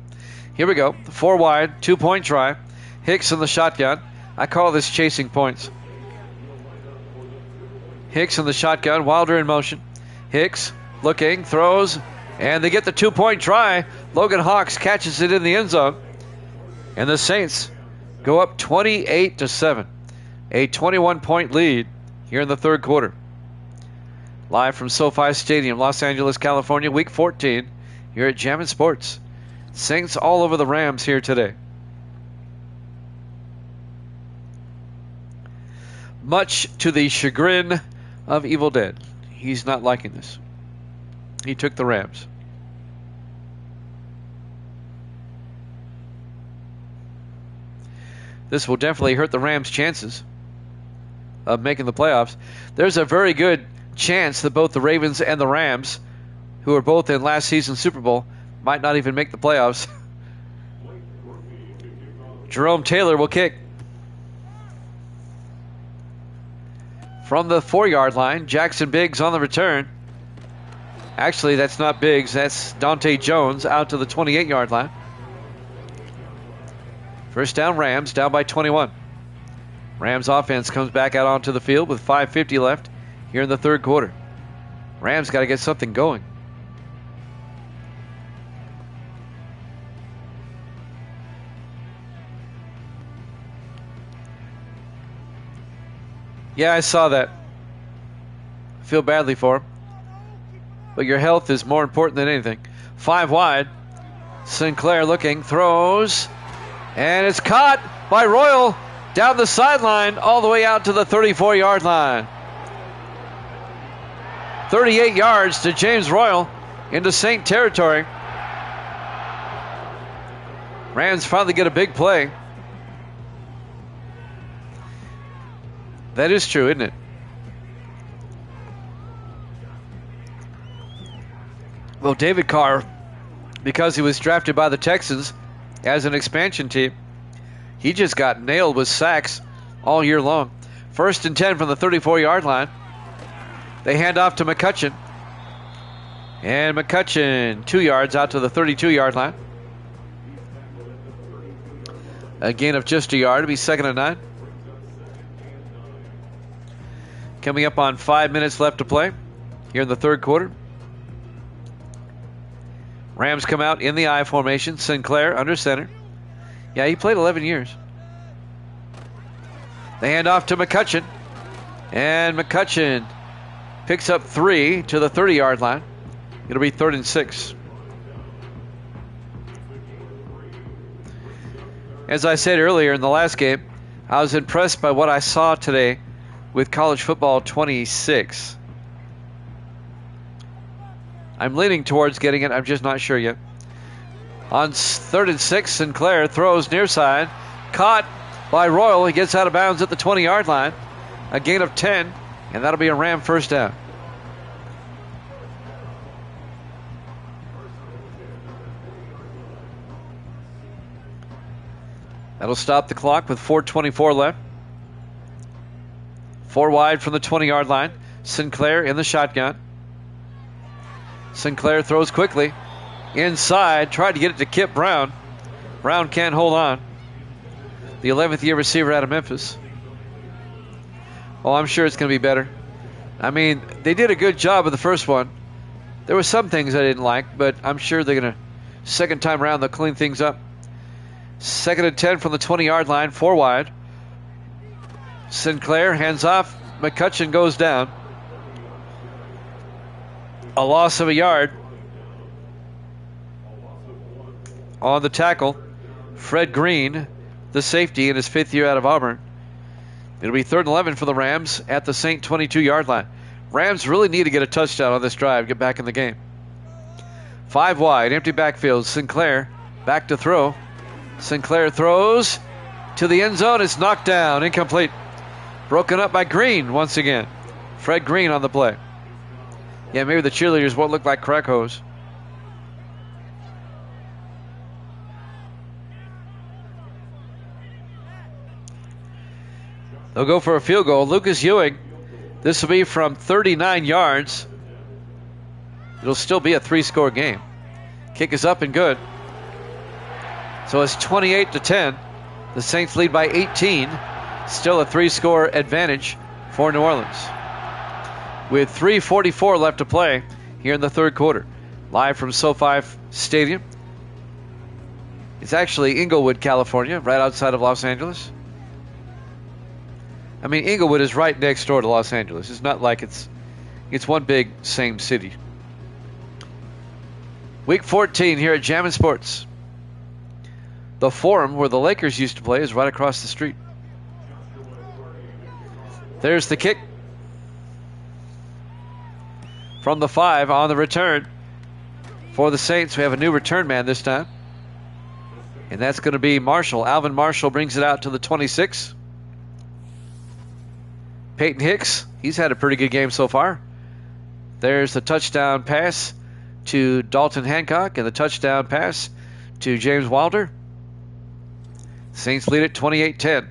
Here we go. 4 wide, 2-point try. Hicks in the shotgun. I call this chasing points. Hicks in the shotgun. Wilder in motion. Hicks looking, throws, and they get the 2-point try. Logan Hawks catches it in the end zone. And the Saints go up 28-7. A 21-point lead here in the 3rd quarter. Live from SoFi Stadium, Los Angeles, California, Week 14 here at Jammin' Sports. Saints all over the Rams here today. Much to the chagrin of Evil Dead. He's not liking this. He took the Rams. This will definitely hurt the Rams' chances of making the playoffs. There's a very good chance that both the Ravens and the Rams, who are both in last season's Super Bowl, might not even make the playoffs. Jerome Taylor will kick. From the 4-yard line, Jackson Biggs on the return. Actually, that's not Biggs. That's Dante Jones out to the 28-yard line. First down, Rams, down by 21. Rams offense comes back out onto the field with 5:50 left here in the third quarter. Rams got to get something going. Yeah, I saw that. I feel badly for him. But your health is more important than anything. 5 wide. Sinclair looking, throws, and it's caught by Royal down the sideline all the way out to the 34-yard line. 38 yards to James Royal into Saint territory. Rams finally get a big play. That is true, isn't it? Well, David Carr, because he was drafted by the Texans as an expansion team, he just got nailed with sacks all year long. 1st and 10 from the 34-yard line. They hand off to McCutcheon. And McCutcheon 2 yards out to the 32-yard line. A gain of just a yard. It'll be 2nd and 9. Coming up on 5 minutes left to play here in the third quarter. Rams come out in the I formation. Sinclair under center. Yeah, he played 11 years. They hand off to McCutcheon. And McCutcheon picks up 3 to the 30-yard line. It'll be 3rd and 6. As I said earlier in the last game, I was impressed by what I saw today with College Football 26. I'm leaning towards getting it. I'm just not sure yet. On 3rd and 6, Sinclair throws near side. Caught by Royal. He gets out of bounds at the 20-yard line. A gain of 10, and that'll be a Ram first down. That'll stop the clock with 4:24 left. 4 wide from the 20-yard line. Sinclair in the shotgun. Sinclair throws quickly. Inside. Tried to get it to Kip Brown. Brown can't hold on. The 11th year receiver out of Memphis. Oh, I'm sure it's going to be better. I mean, they did a good job of the first one. There were some things I didn't like, but I'm sure they're going to, second time around, they'll clean things up. 2nd and 10 from the 20-yard line. 4 wide. Sinclair hands off. McCutcheon goes down. A loss of a yard on the tackle. Fred Green, the safety, in his 5th year out of Auburn. It'll be 3rd and 11 for the Rams at the Saint 22-yard line. Rams really need to get a touchdown on this drive, get back in the game. 5 wide, empty backfield. Sinclair back to throw. Sinclair throws to the end zone. It's knocked down, incomplete. Broken up by Green once again. Fred Green on the play. Yeah, maybe the cheerleaders won't look like crack hose. They'll go for a field goal. Lucas Ewing. This will be from 39 yards. It'll still be a 3-score game. Kick is up and good. So it's 28-10. The Saints lead by 18. Still a 3-score advantage for New Orleans. With 3:44 left to play here in the third quarter. Live from SoFi Stadium. It's actually Inglewood, California, right outside of Los Angeles. I mean, Inglewood is right next door to Los Angeles. It's not like it's one big same city. Week 14 here at Jammin' Sports. The Forum, where the Lakers used to play, is right across the street. There's the kick from the 5 on the return. For the Saints, we have a new return man this time. And that's going to be Marshall. Alvin Marshall brings it out to the 26. Peyton Hicks, he's had a pretty good game so far. There's the touchdown pass to Dalton Hancock and the touchdown pass to James Wilder. Saints lead at 28-10.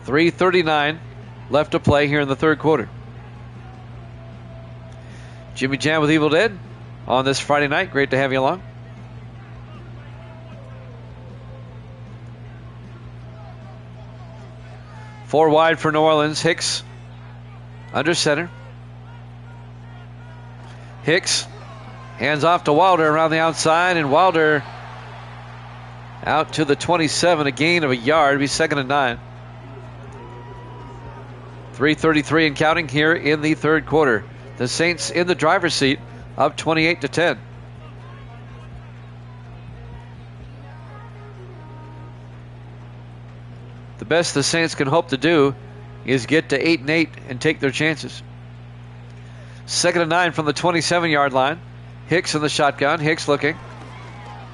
.339 left to play here in the third quarter. Jimmy Jam with Evil Dead. on this Friday night. Great to have you along. Four wide for New Orleans. Hicks under center. Hicks hands off to Wilder around the outside, and Wilder out to the 27, a gain of a yard. It'll be 2nd and 9. 3:33 and counting here in the third quarter. The Saints in the driver's seat, up 28-10. The best the Saints can hope to do is get to 8-8 and take their chances. 2nd and 9 from the 27-yard line. Hicks in the shotgun. Hicks looking.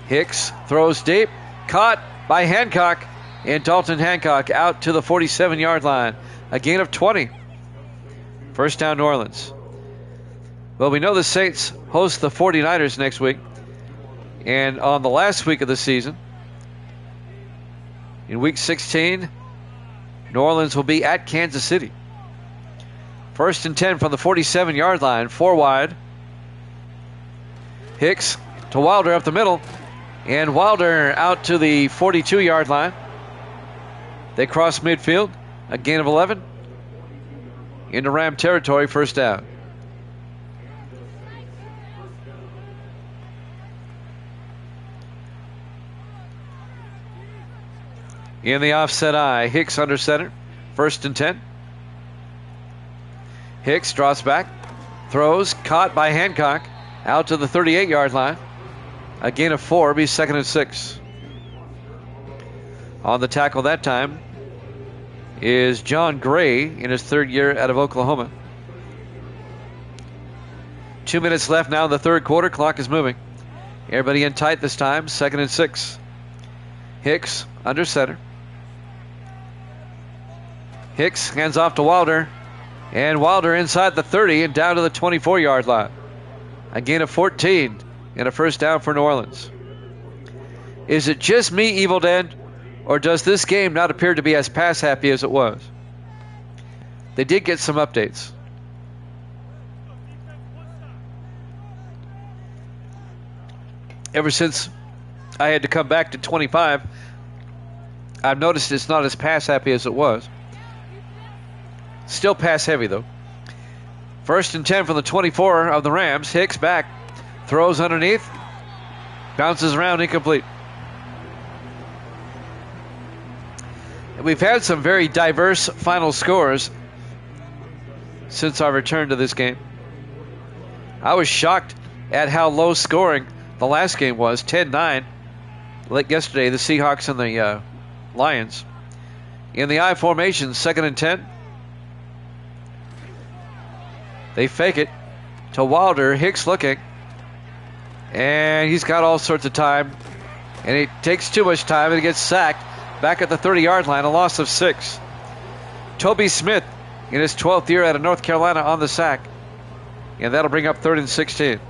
Hicks throws deep. Caught by Hancock. And Dalton Hancock out to the 47-yard line. A gain of 20. First down, New Orleans. Well, we know the Saints host the 49ers next week. And on the last week of the season, in week 16, New Orleans will be at Kansas City. 1st and 10 from the 47-yard line. 4 wide. Hicks to Wilder up the middle. And Wilder out to the 42-yard line. They cross midfield. A gain of 11. Into Ram territory, first down. In the offset eye, Hicks under center. 1st and 10. Hicks draws back. Throws. Caught by Hancock. Out to the 38-yard line. A gain of 4. Be 2nd and 6. On the tackle that time is John Gray in his 3rd year out of Oklahoma. 2 minutes left now in the third quarter. Clock is moving. Everybody in tight this time. 2nd and 6. Hicks under center. Hicks hands off to Wilder. And Wilder inside the 30 and down to the 24-yard line. A gain of 14 and a first down for New Orleans. Is it just me, Evil Dan, or does this game not appear to be as pass happy as it was? They did get some updates. Ever since I had to come back to 25, I've noticed it's not as pass happy as it was. Still pass heavy, though. 1st and 10 from the 24 of the Rams. Hicks back. Throws underneath. Bounces around, incomplete. We've had some very diverse final scores since our return to this game. I was shocked at how low scoring the last game was. 10-9. Like yesterday, the Seahawks and the Lions. In the I formation, 2nd and 10. They fake it to Wilder. Hicks looking. And he's got all sorts of time. And he takes too much time and he gets sacked back at the 30-yard line. A loss of 6. Toby Smith in his 12th year out of North Carolina on the sack. And that'll bring up 3rd and 16.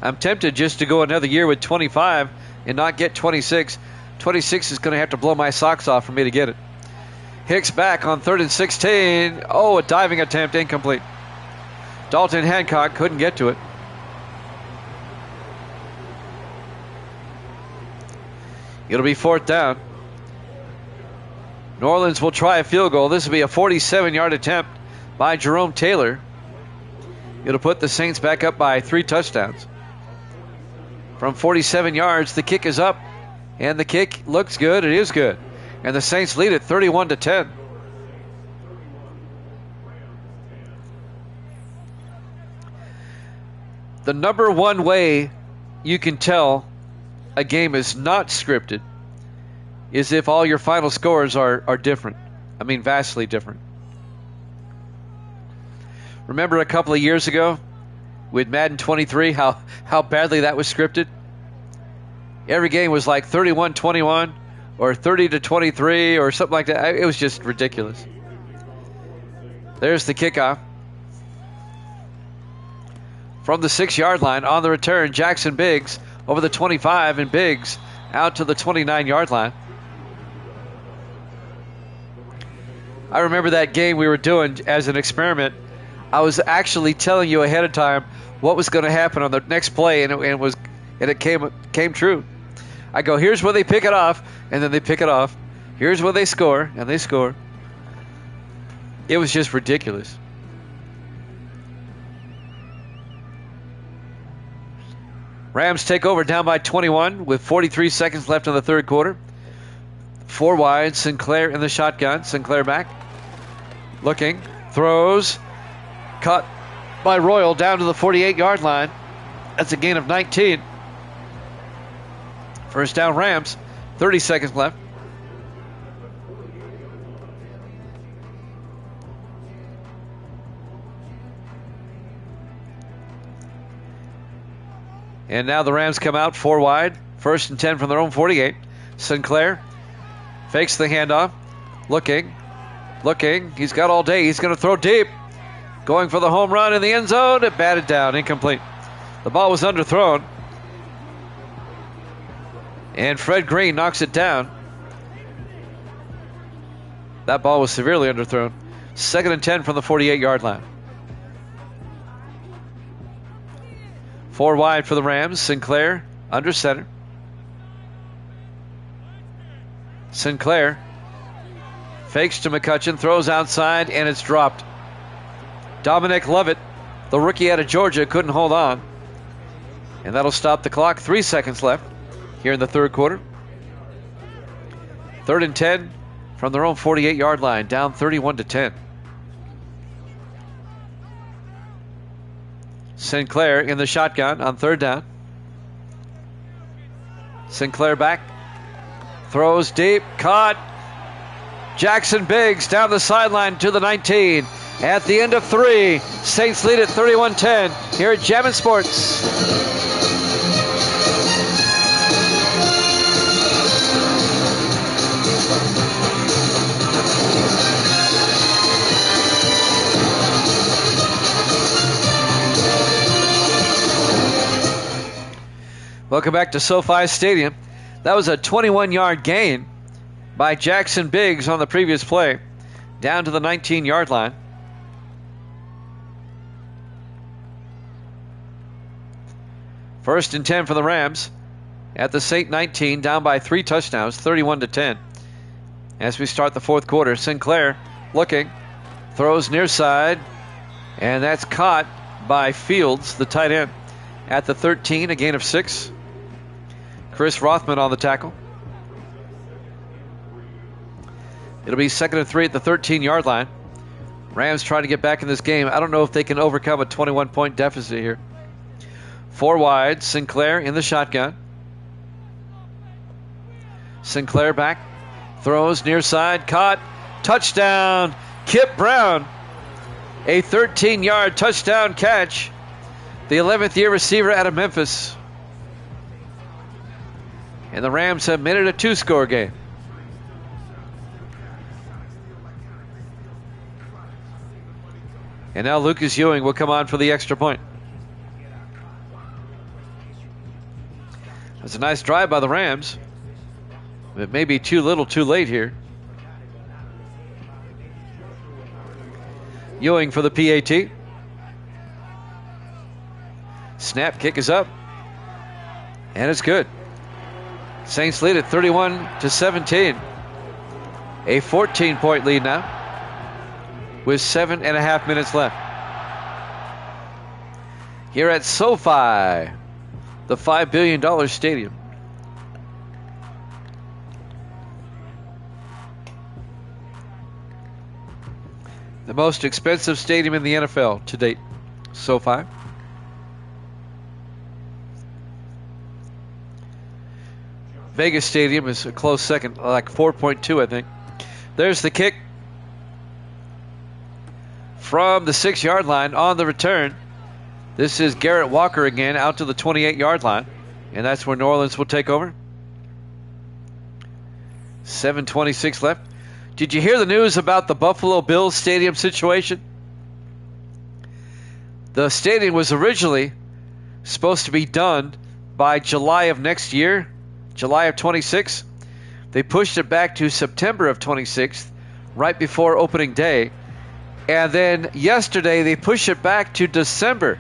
I'm tempted just to go another year with 25 and not get 26. 26 is going to have to blow my socks off for me to get it. Hicks back on 3rd and 16. Oh, a diving attempt, incomplete. Dalton Hancock couldn't get to it. It'll be 4th down. New Orleans will try a field goal. This will be a 47-yard attempt by Jerome Taylor. It'll put the Saints back up by 3 touchdowns. From 47 yards, the kick is up, and the kick looks good. It is good. And the Saints lead it 31-10. The number one way you can tell a game is not scripted is if all your final scores are different. I mean, vastly different. Remember a couple of years ago with Madden 23, how badly that was scripted? Every game was like 31-21 or 30-23 or something like that. It was just ridiculous. There's the kickoff. From the 6-yard line on the return, Jackson Biggs over the 25, and Biggs out to the 29-yard line. I remember that game we were doing as an experiment. I was actually telling you ahead of time what was going to happen on the next play, and it came true. I go, here's where they pick it off, and then they pick it off. Here's where they score, and they score. It was just ridiculous. Rams take over down by 21 with 43 seconds left in the third quarter. 4 wide, Sinclair in the shotgun. Sinclair back. Looking, throws, caught by Royal down to the 48-yard line. That's a gain of 19. First down Rams, 30 seconds left. And now the Rams come out 4 wide. First and 10 from their own 48. Sinclair fakes the handoff. Looking. He's got all day. He's going to throw deep. Going for the home run in the end zone. It batted down. Incomplete. The ball was underthrown. And Fred Green knocks it down. That ball was severely underthrown. Second and 10 from the 48-yard line. 4 wide for the Rams. Sinclair under center. Sinclair fakes to McCutcheon, throws outside, and it's dropped. Dominic Lovett, the rookie out of Georgia, couldn't hold on. And that'll stop the clock. 3 seconds left here in the third quarter. Third and 10 from their own 48-yard line, down 31-10. Sinclair in the shotgun on third down. Sinclair back. Throws deep. Caught. Jackson Biggs down the sideline to the 19. At the end of 3, Saints lead at 31-10 here at Jammin' Sports. Welcome back to SoFi Stadium. That was a 21-yard gain by Jackson Biggs on the previous play, down to the 19-yard line. First and 10 for the Rams at the Saint 19, down by 3 touchdowns, 31-10. As we start the fourth quarter, Sinclair looking, throws near side, and that's caught by Fields, the tight end, at the 13, a gain of 6. Chris Rothman on the tackle. It'll be second and 3 at the 13-yard line. Rams trying to get back in this game. I don't know if they can overcome a 21-point deficit here. 4 wide, Sinclair in the shotgun. Sinclair back, throws near side, caught, touchdown, Kip Brown. A 13-yard touchdown catch. The 11th year receiver out of Memphis. And the Rams have made it a 2-score game. And now Lucas Ewing will come on for the extra point. That's a nice drive by the Rams. It may be too little too late here. Ewing for the PAT. Snap, kick is up. And it's good. Saints lead at 31-17. A 14-point lead now with 7.5 minutes left. Here at SoFi, the $5 billion stadium. The most expensive stadium in the NFL to date, SoFi. Vegas Stadium is a close second, like 4.2, I think. There's the kick from the 6-yard line on the return. This is Garrett Walker again out to the 28-yard line, and that's where New Orleans will take over. 7:26 left. Did you hear the news about the Buffalo Bills stadium situation? The stadium was originally supposed to be done by July of next year, July of 26. They pushed it back to September of 26, right before opening day. And then yesterday they pushed it back to December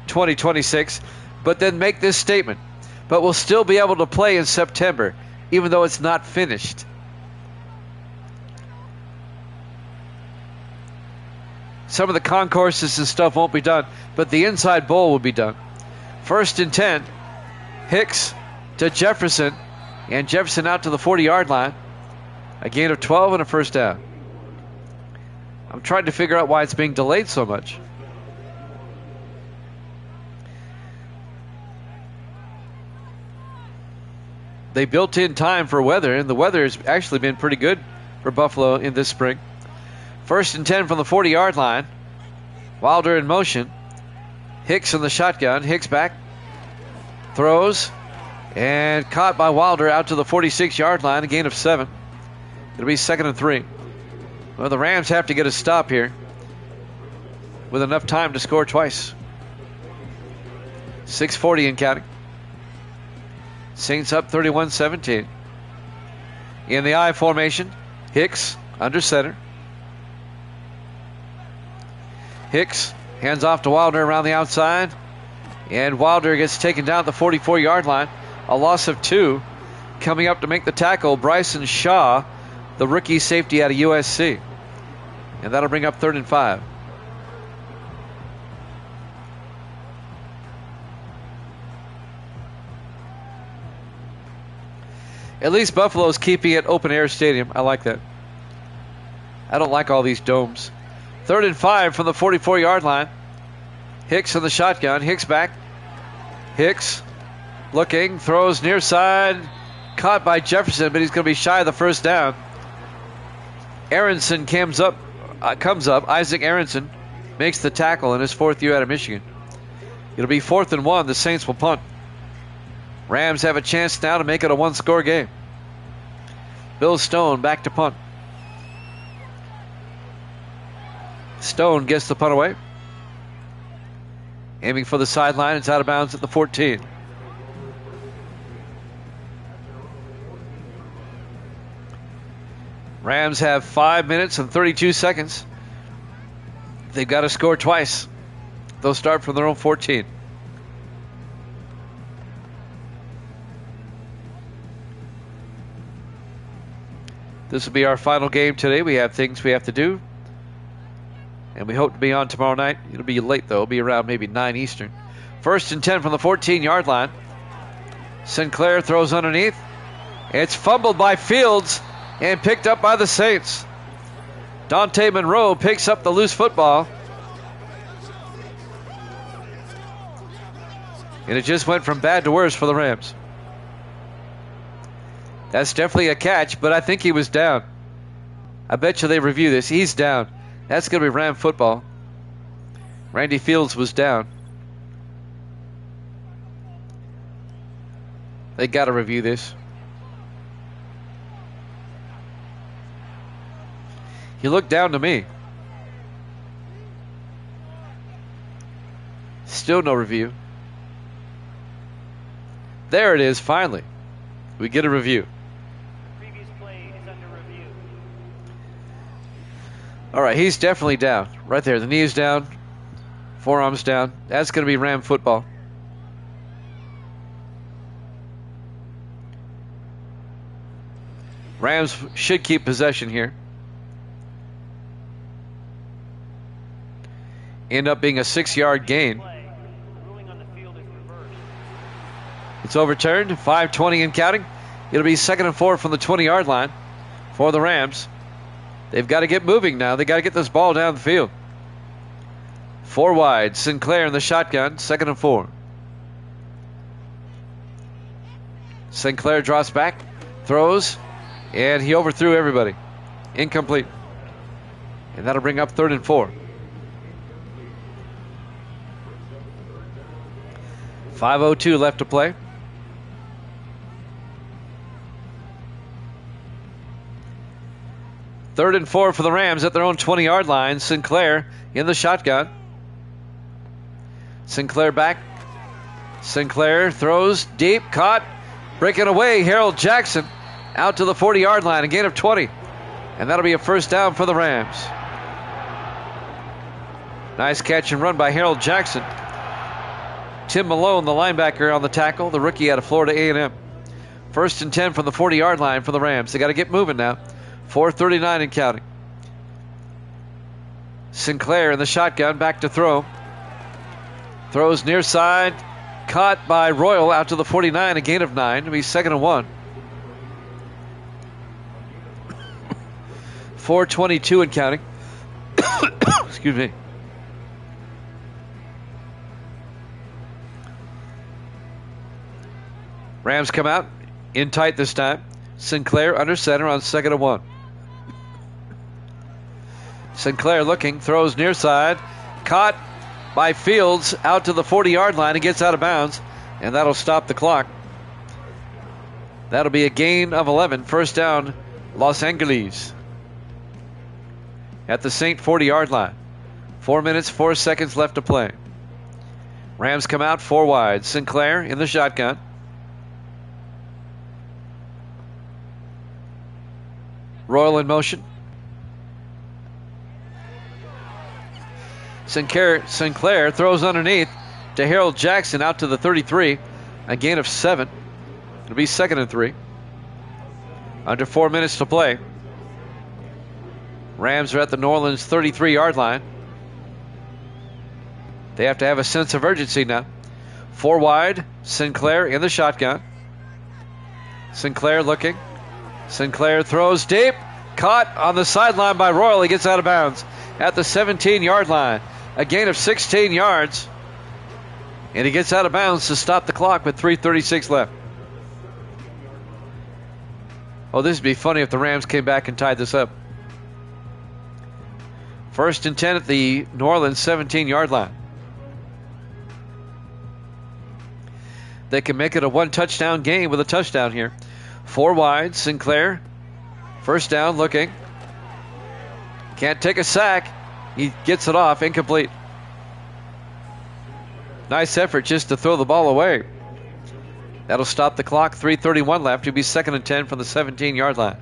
2026, but then make this statement. But we'll still be able to play in September, even though it's not finished. Some of the concourses and stuff won't be done, but the inside bowl will be done. 1st and 10. Hicks to Jefferson, and Jefferson out to the 40-yard line. A gain of 12 and a first down. I'm trying to figure out why it's being delayed so much. They built in time for weather, and the weather has actually been pretty good for Buffalo in this spring. 1st and 10 from the 40-yard line. Wilder in motion. Hicks in the shotgun. Hicks back. Throws. And caught by Wilder out to the 46-yard line. A gain of 7. It'll be 2nd and 3. Well, the Rams have to get a stop here with enough time to score twice. 6:40 in counting. Saints up 31-17. In the I formation, Hicks under center. Hicks hands off to Wilder around the outside. And Wilder gets taken down at the 44-yard line. A loss of 2. Coming up to make the tackle, Bryson Shaw, the rookie safety out of USC. And that'll bring up 3rd and 5. At least Buffalo's keeping it open air stadium. I like that. I don't like all these domes. 3rd and 5 from the 44-yard line. Hicks in the shotgun. Hicks back. Hicks looking, throws near side. Caught by Jefferson, but he's going to be shy of the first down. Aronson comes up. Isaac Aronson makes the tackle in his 4th year out of Michigan. It'll be 4th and 1. The Saints will punt. Rams have a chance now to make it a 1-score game. Bill Stone back to punt. Stone gets the punt away. Aiming for the sideline. It's out of bounds at the 14. Rams have 5 minutes and 32 seconds. They've got to score twice. They'll start from their own 14. This will be our final game today. We have things we have to do. And we hope to be on tomorrow night. It'll be late, though. It'll be around maybe 9 Eastern. 1st and 10 from the 14-yard line. Sinclair throws underneath. It's fumbled by Fields and picked up by the Saints. Dante Monroe picks up the loose football. And it just went from bad to worse for the Rams. That's definitely a catch, but I think he was down. I bet you they review this. He's down. That's going to be Ram football. Randy Fields was down. They got to review this. He looked down to me. Still no review. There it is, finally. We get a review. Previous play is under review. All right, he's definitely down. Right there, the knee is down. Forearm's down. That's going to be Ram football. Rams should keep possession here. End up being a 6-yard gain. Ruling on the field is reversed. It's overturned. 5:20 and counting. It'll be 2nd and 4 from the 20-yard line for the Rams. They've got to get moving now. They've got to get this ball down the field. 4 wide. Sinclair in the shotgun. 2nd and 4. Sinclair drops back. Throws. And he overthrew everybody. Incomplete. And that'll bring up 3rd and 4. 5:02 left to play. Third and 4 for the Rams at their own 20-yard line. Sinclair in the shotgun. Sinclair back. Sinclair throws deep, caught, breaking away. Harold Jackson out to the 40-yard line, a gain of 20. And that'll be a first down for the Rams. Nice catch and run by Harold Jackson. Tim Malone, the linebacker, on the tackle, the rookie out of Florida A&M. First and 10 from the 40-yard line for the Rams. They got to get moving now. 4:39 and counting. Sinclair in the shotgun, back to throw. Throws near side, caught by Royal out to the 49, a gain of 9. It'll be 2nd and 1. 4:22 and counting. Excuse me. Rams come out in tight this time. Sinclair under center on 2nd and 1. Sinclair looking, throws near side, caught by Fields out to the 40-yard line. He gets out of bounds, and that'll stop the clock. That'll be a gain of 11. First down, Los Angeles. At the Saint 40-yard line. 4 minutes, 4 seconds left to play. Rams come out 4 wide. Sinclair in the shotgun. Royal in motion. Sinclair throws underneath to Harold Jackson out to the 33. A gain of 7. It'll be 2nd and 3. Under 4 minutes to play. Rams are at the New Orleans 33-yard line. They have to have a sense of urgency now. 4 wide. Sinclair in the shotgun. Sinclair looking. Sinclair throws deep. Caught on the sideline by Royal. He gets out of bounds at the 17-yard line. A gain of 16 yards. And he gets out of bounds to stop the clock with 3:36 left. Oh, this would be funny if the Rams came back and tied this up. First and 10 at the New Orleans 17-yard line. They can make it a 1-touchdown game with a touchdown here. 4 wide. Sinclair. First down, looking. Can't take a sack. He gets it off, incomplete. Nice effort just to throw the ball away. That'll stop the clock. 3:31 left. He'll be 2nd and 10 from the 17-yard line.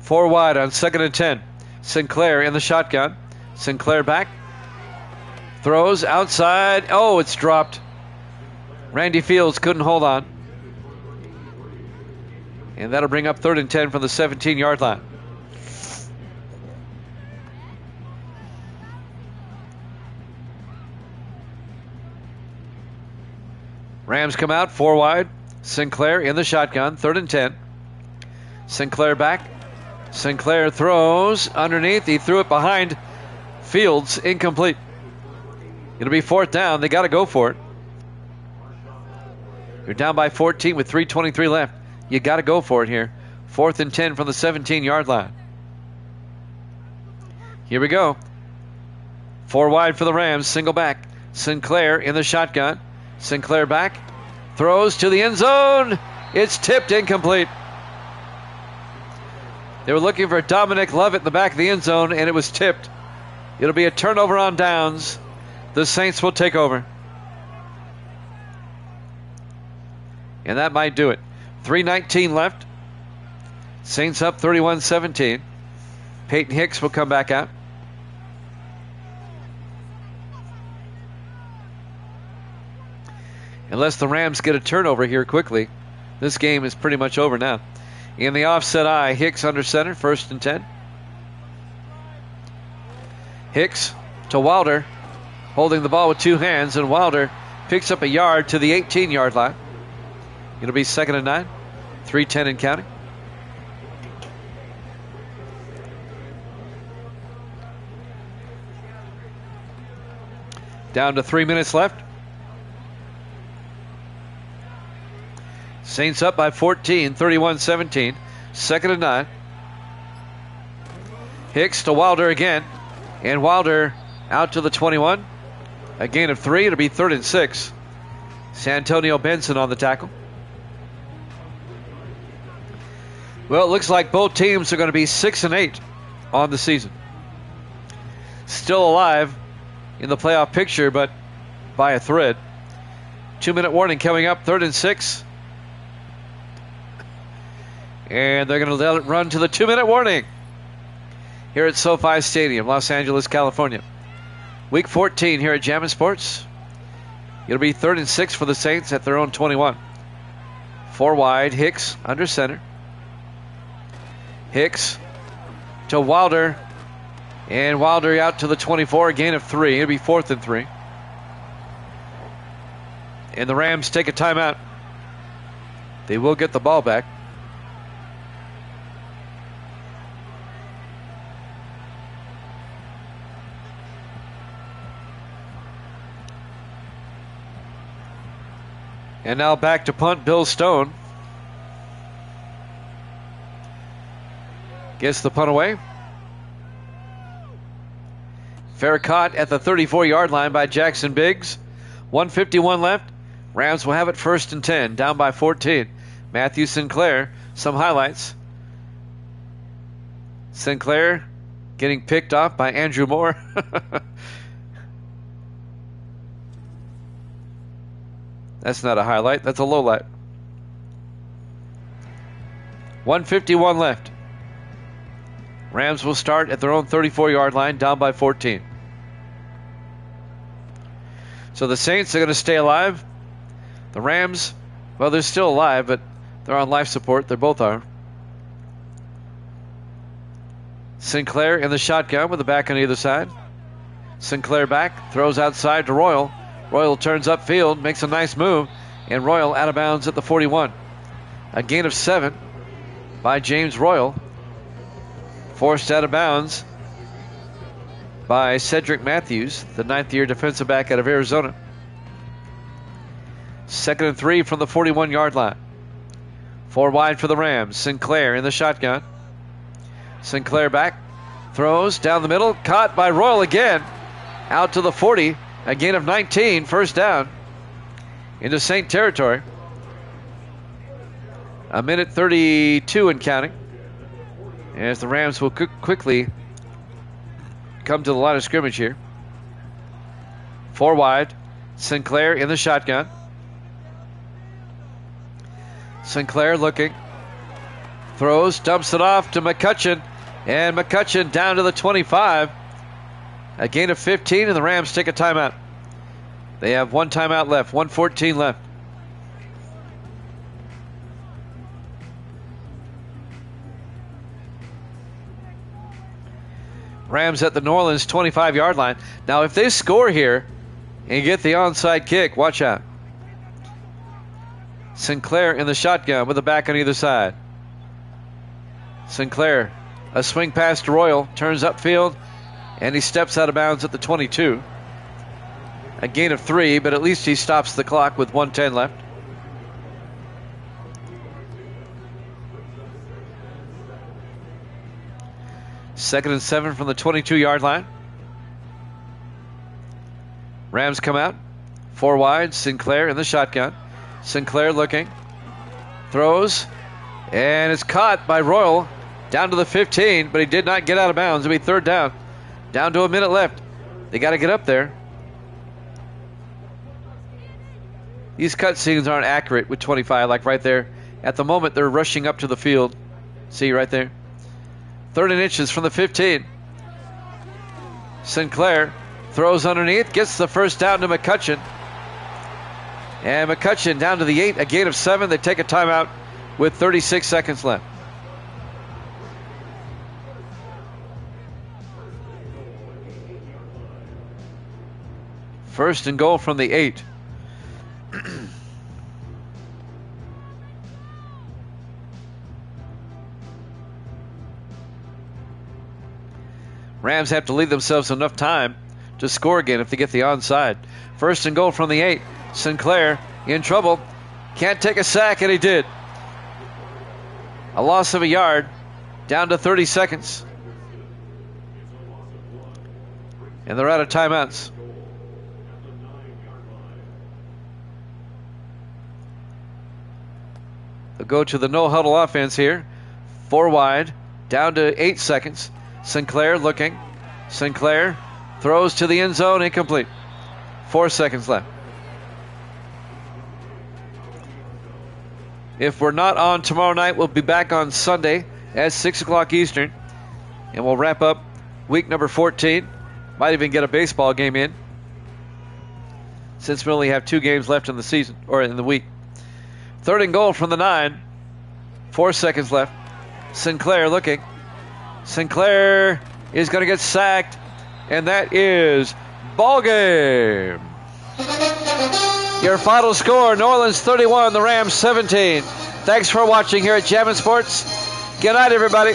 Four wide on 2nd and 10. Sinclair in the shotgun. Sinclair back. Throws outside. Oh, it's dropped. Randy Fields couldn't hold on. And that'll bring up 3rd and 10 from the 17-yard line. Rams come out 4 wide. Sinclair in the shotgun. 3rd and 10. Sinclair back. Sinclair throws underneath. He threw it behind Fields. Incomplete. It'll be 4th down. They got to go for it. You're down by 14 with 3:23 left. You got to go for it here. 4th and 10 from the 17-yard line. Here we go. 4 wide for the Rams. Single back. Sinclair in the shotgun. Sinclair back. Throws to the end zone. It's tipped, incomplete. They were looking for Dominic Lovett in the back of the end zone, and it was tipped. It'll be a turnover on downs. The Saints will take over. And that might do it. 3:19 left. Saints up 31-17. Peyton Hicks will come back out. Unless the Rams get a turnover here quickly, this game is pretty much over now. In the offset eye, Hicks under center, 1st and 10. Hicks to Wilder, holding the ball with 2 hands, and Wilder picks up a yard to the 18-yard line. It'll be 2nd and 9, 3:10 and counting. Down to 3 minutes left. Saints up by 14, 31-17. 2nd and 9. Hicks to Wilder again. And Wilder out to the 21. A gain of 3. It'll be 3rd and 6. Santonio Benson on the tackle. Well, it looks like both teams are going to be 6-8 on the season. Still alive in the playoff picture, but by a thread. 2-minute warning coming up, 3rd and 6. And they're going to let it run to the 2-minute warning here at SoFi Stadium, Los Angeles, California. Week 14 here at Jammin' Sports. It'll be 3rd and 6 for the Saints at their own 21. 4 wide, Hicks under center. Hicks to Wilder. And Wilder out to the 24, a gain of 3. It'll be 4th and 3. And the Rams take a timeout. They will get the ball back. And now back to punt, Bill Stone. Gets the punt away. Fair caught at the 34-yard line by Jackson Biggs. 1:51 left. Rams will have it 1st and 10, down by 14. Matthew Sinclair, some highlights. Sinclair getting picked off by Andrew Moore. That's not a highlight, that's a low light. 1:51 left. Rams will start at their own 34-yard line, down by 14. So the Saints are going to stay alive. The Rams, well, they're still alive, but they're on life support. They both are. Sinclair in the shotgun with the back on either side. Sinclair back, throws outside to Royal. Royal turns upfield, makes a nice move, and Royal out of bounds at the 41. A gain of 7 by James Royal. Forced out of bounds by Cedric Matthews, the 9th-year defensive back out of Arizona. 2nd and 3 from the 41-yard line. 4 wide for the Rams. Sinclair in the shotgun. Sinclair back, throws down the middle, caught by Royal again. Out to the 40, a gain of 19, 1st down into Saint territory. 1:32 and counting. As the Rams will quickly come to the line of scrimmage here. 4 wide. Sinclair in the shotgun. Sinclair looking. Throws, dumps it off to McCutcheon. And McCutcheon down to the 25. A gain of 15, and the Rams take a timeout. They have 1 timeout left, 1:14 left. Rams at the New Orleans 25-yard line. Now, if they score here and get the onside kick, watch out. Sinclair in the shotgun with the back on either side. Sinclair, a swing pass to Royal, turns upfield, and he steps out of bounds at the 22. A gain of 3, but at least he stops the clock with 1:10 left. Second and 7 from the 22-yard line. Rams come out. 4 wide. Sinclair in the shotgun. Sinclair looking. Throws. And it's caught by Royal. Down to the 15, but he did not get out of bounds. It'll be 3rd down. Down to a minute left. They got to get up there. These cutscenes aren't accurate with 25, like right there. At the moment, they're rushing up to the field. See right there? 3rd and inches from the 15. Sinclair throws underneath, gets the 1st down to McCutcheon. And McCutcheon down to the 8, a gain of 7. They take a timeout with 36 seconds left. First and goal from the 8. Rams have to leave themselves enough time to score again if they get the onside. First and goal from the 8. Sinclair in trouble. Can't take a sack, and he did. A loss of a yard. Down to 30 seconds. And they're out of timeouts. They'll go to the no-huddle offense here. 4 wide, down to 8 seconds. Sinclair looking. Sinclair throws to the end zone, incomplete. 4 seconds left. If we're not on tomorrow night, we'll be back on Sunday at 6 o'clock Eastern. And we'll wrap up week number 14. Might even get a baseball game in, since we only have 2 games left in the season, or in the week. 3rd and goal from the 9. 4 seconds left. Sinclair looking. Sinclair is going to get sacked, and that is ball game. Your final score, New Orleans 31, the Rams 17. Thanks for watching here at Jammin' Sports. Good night, everybody.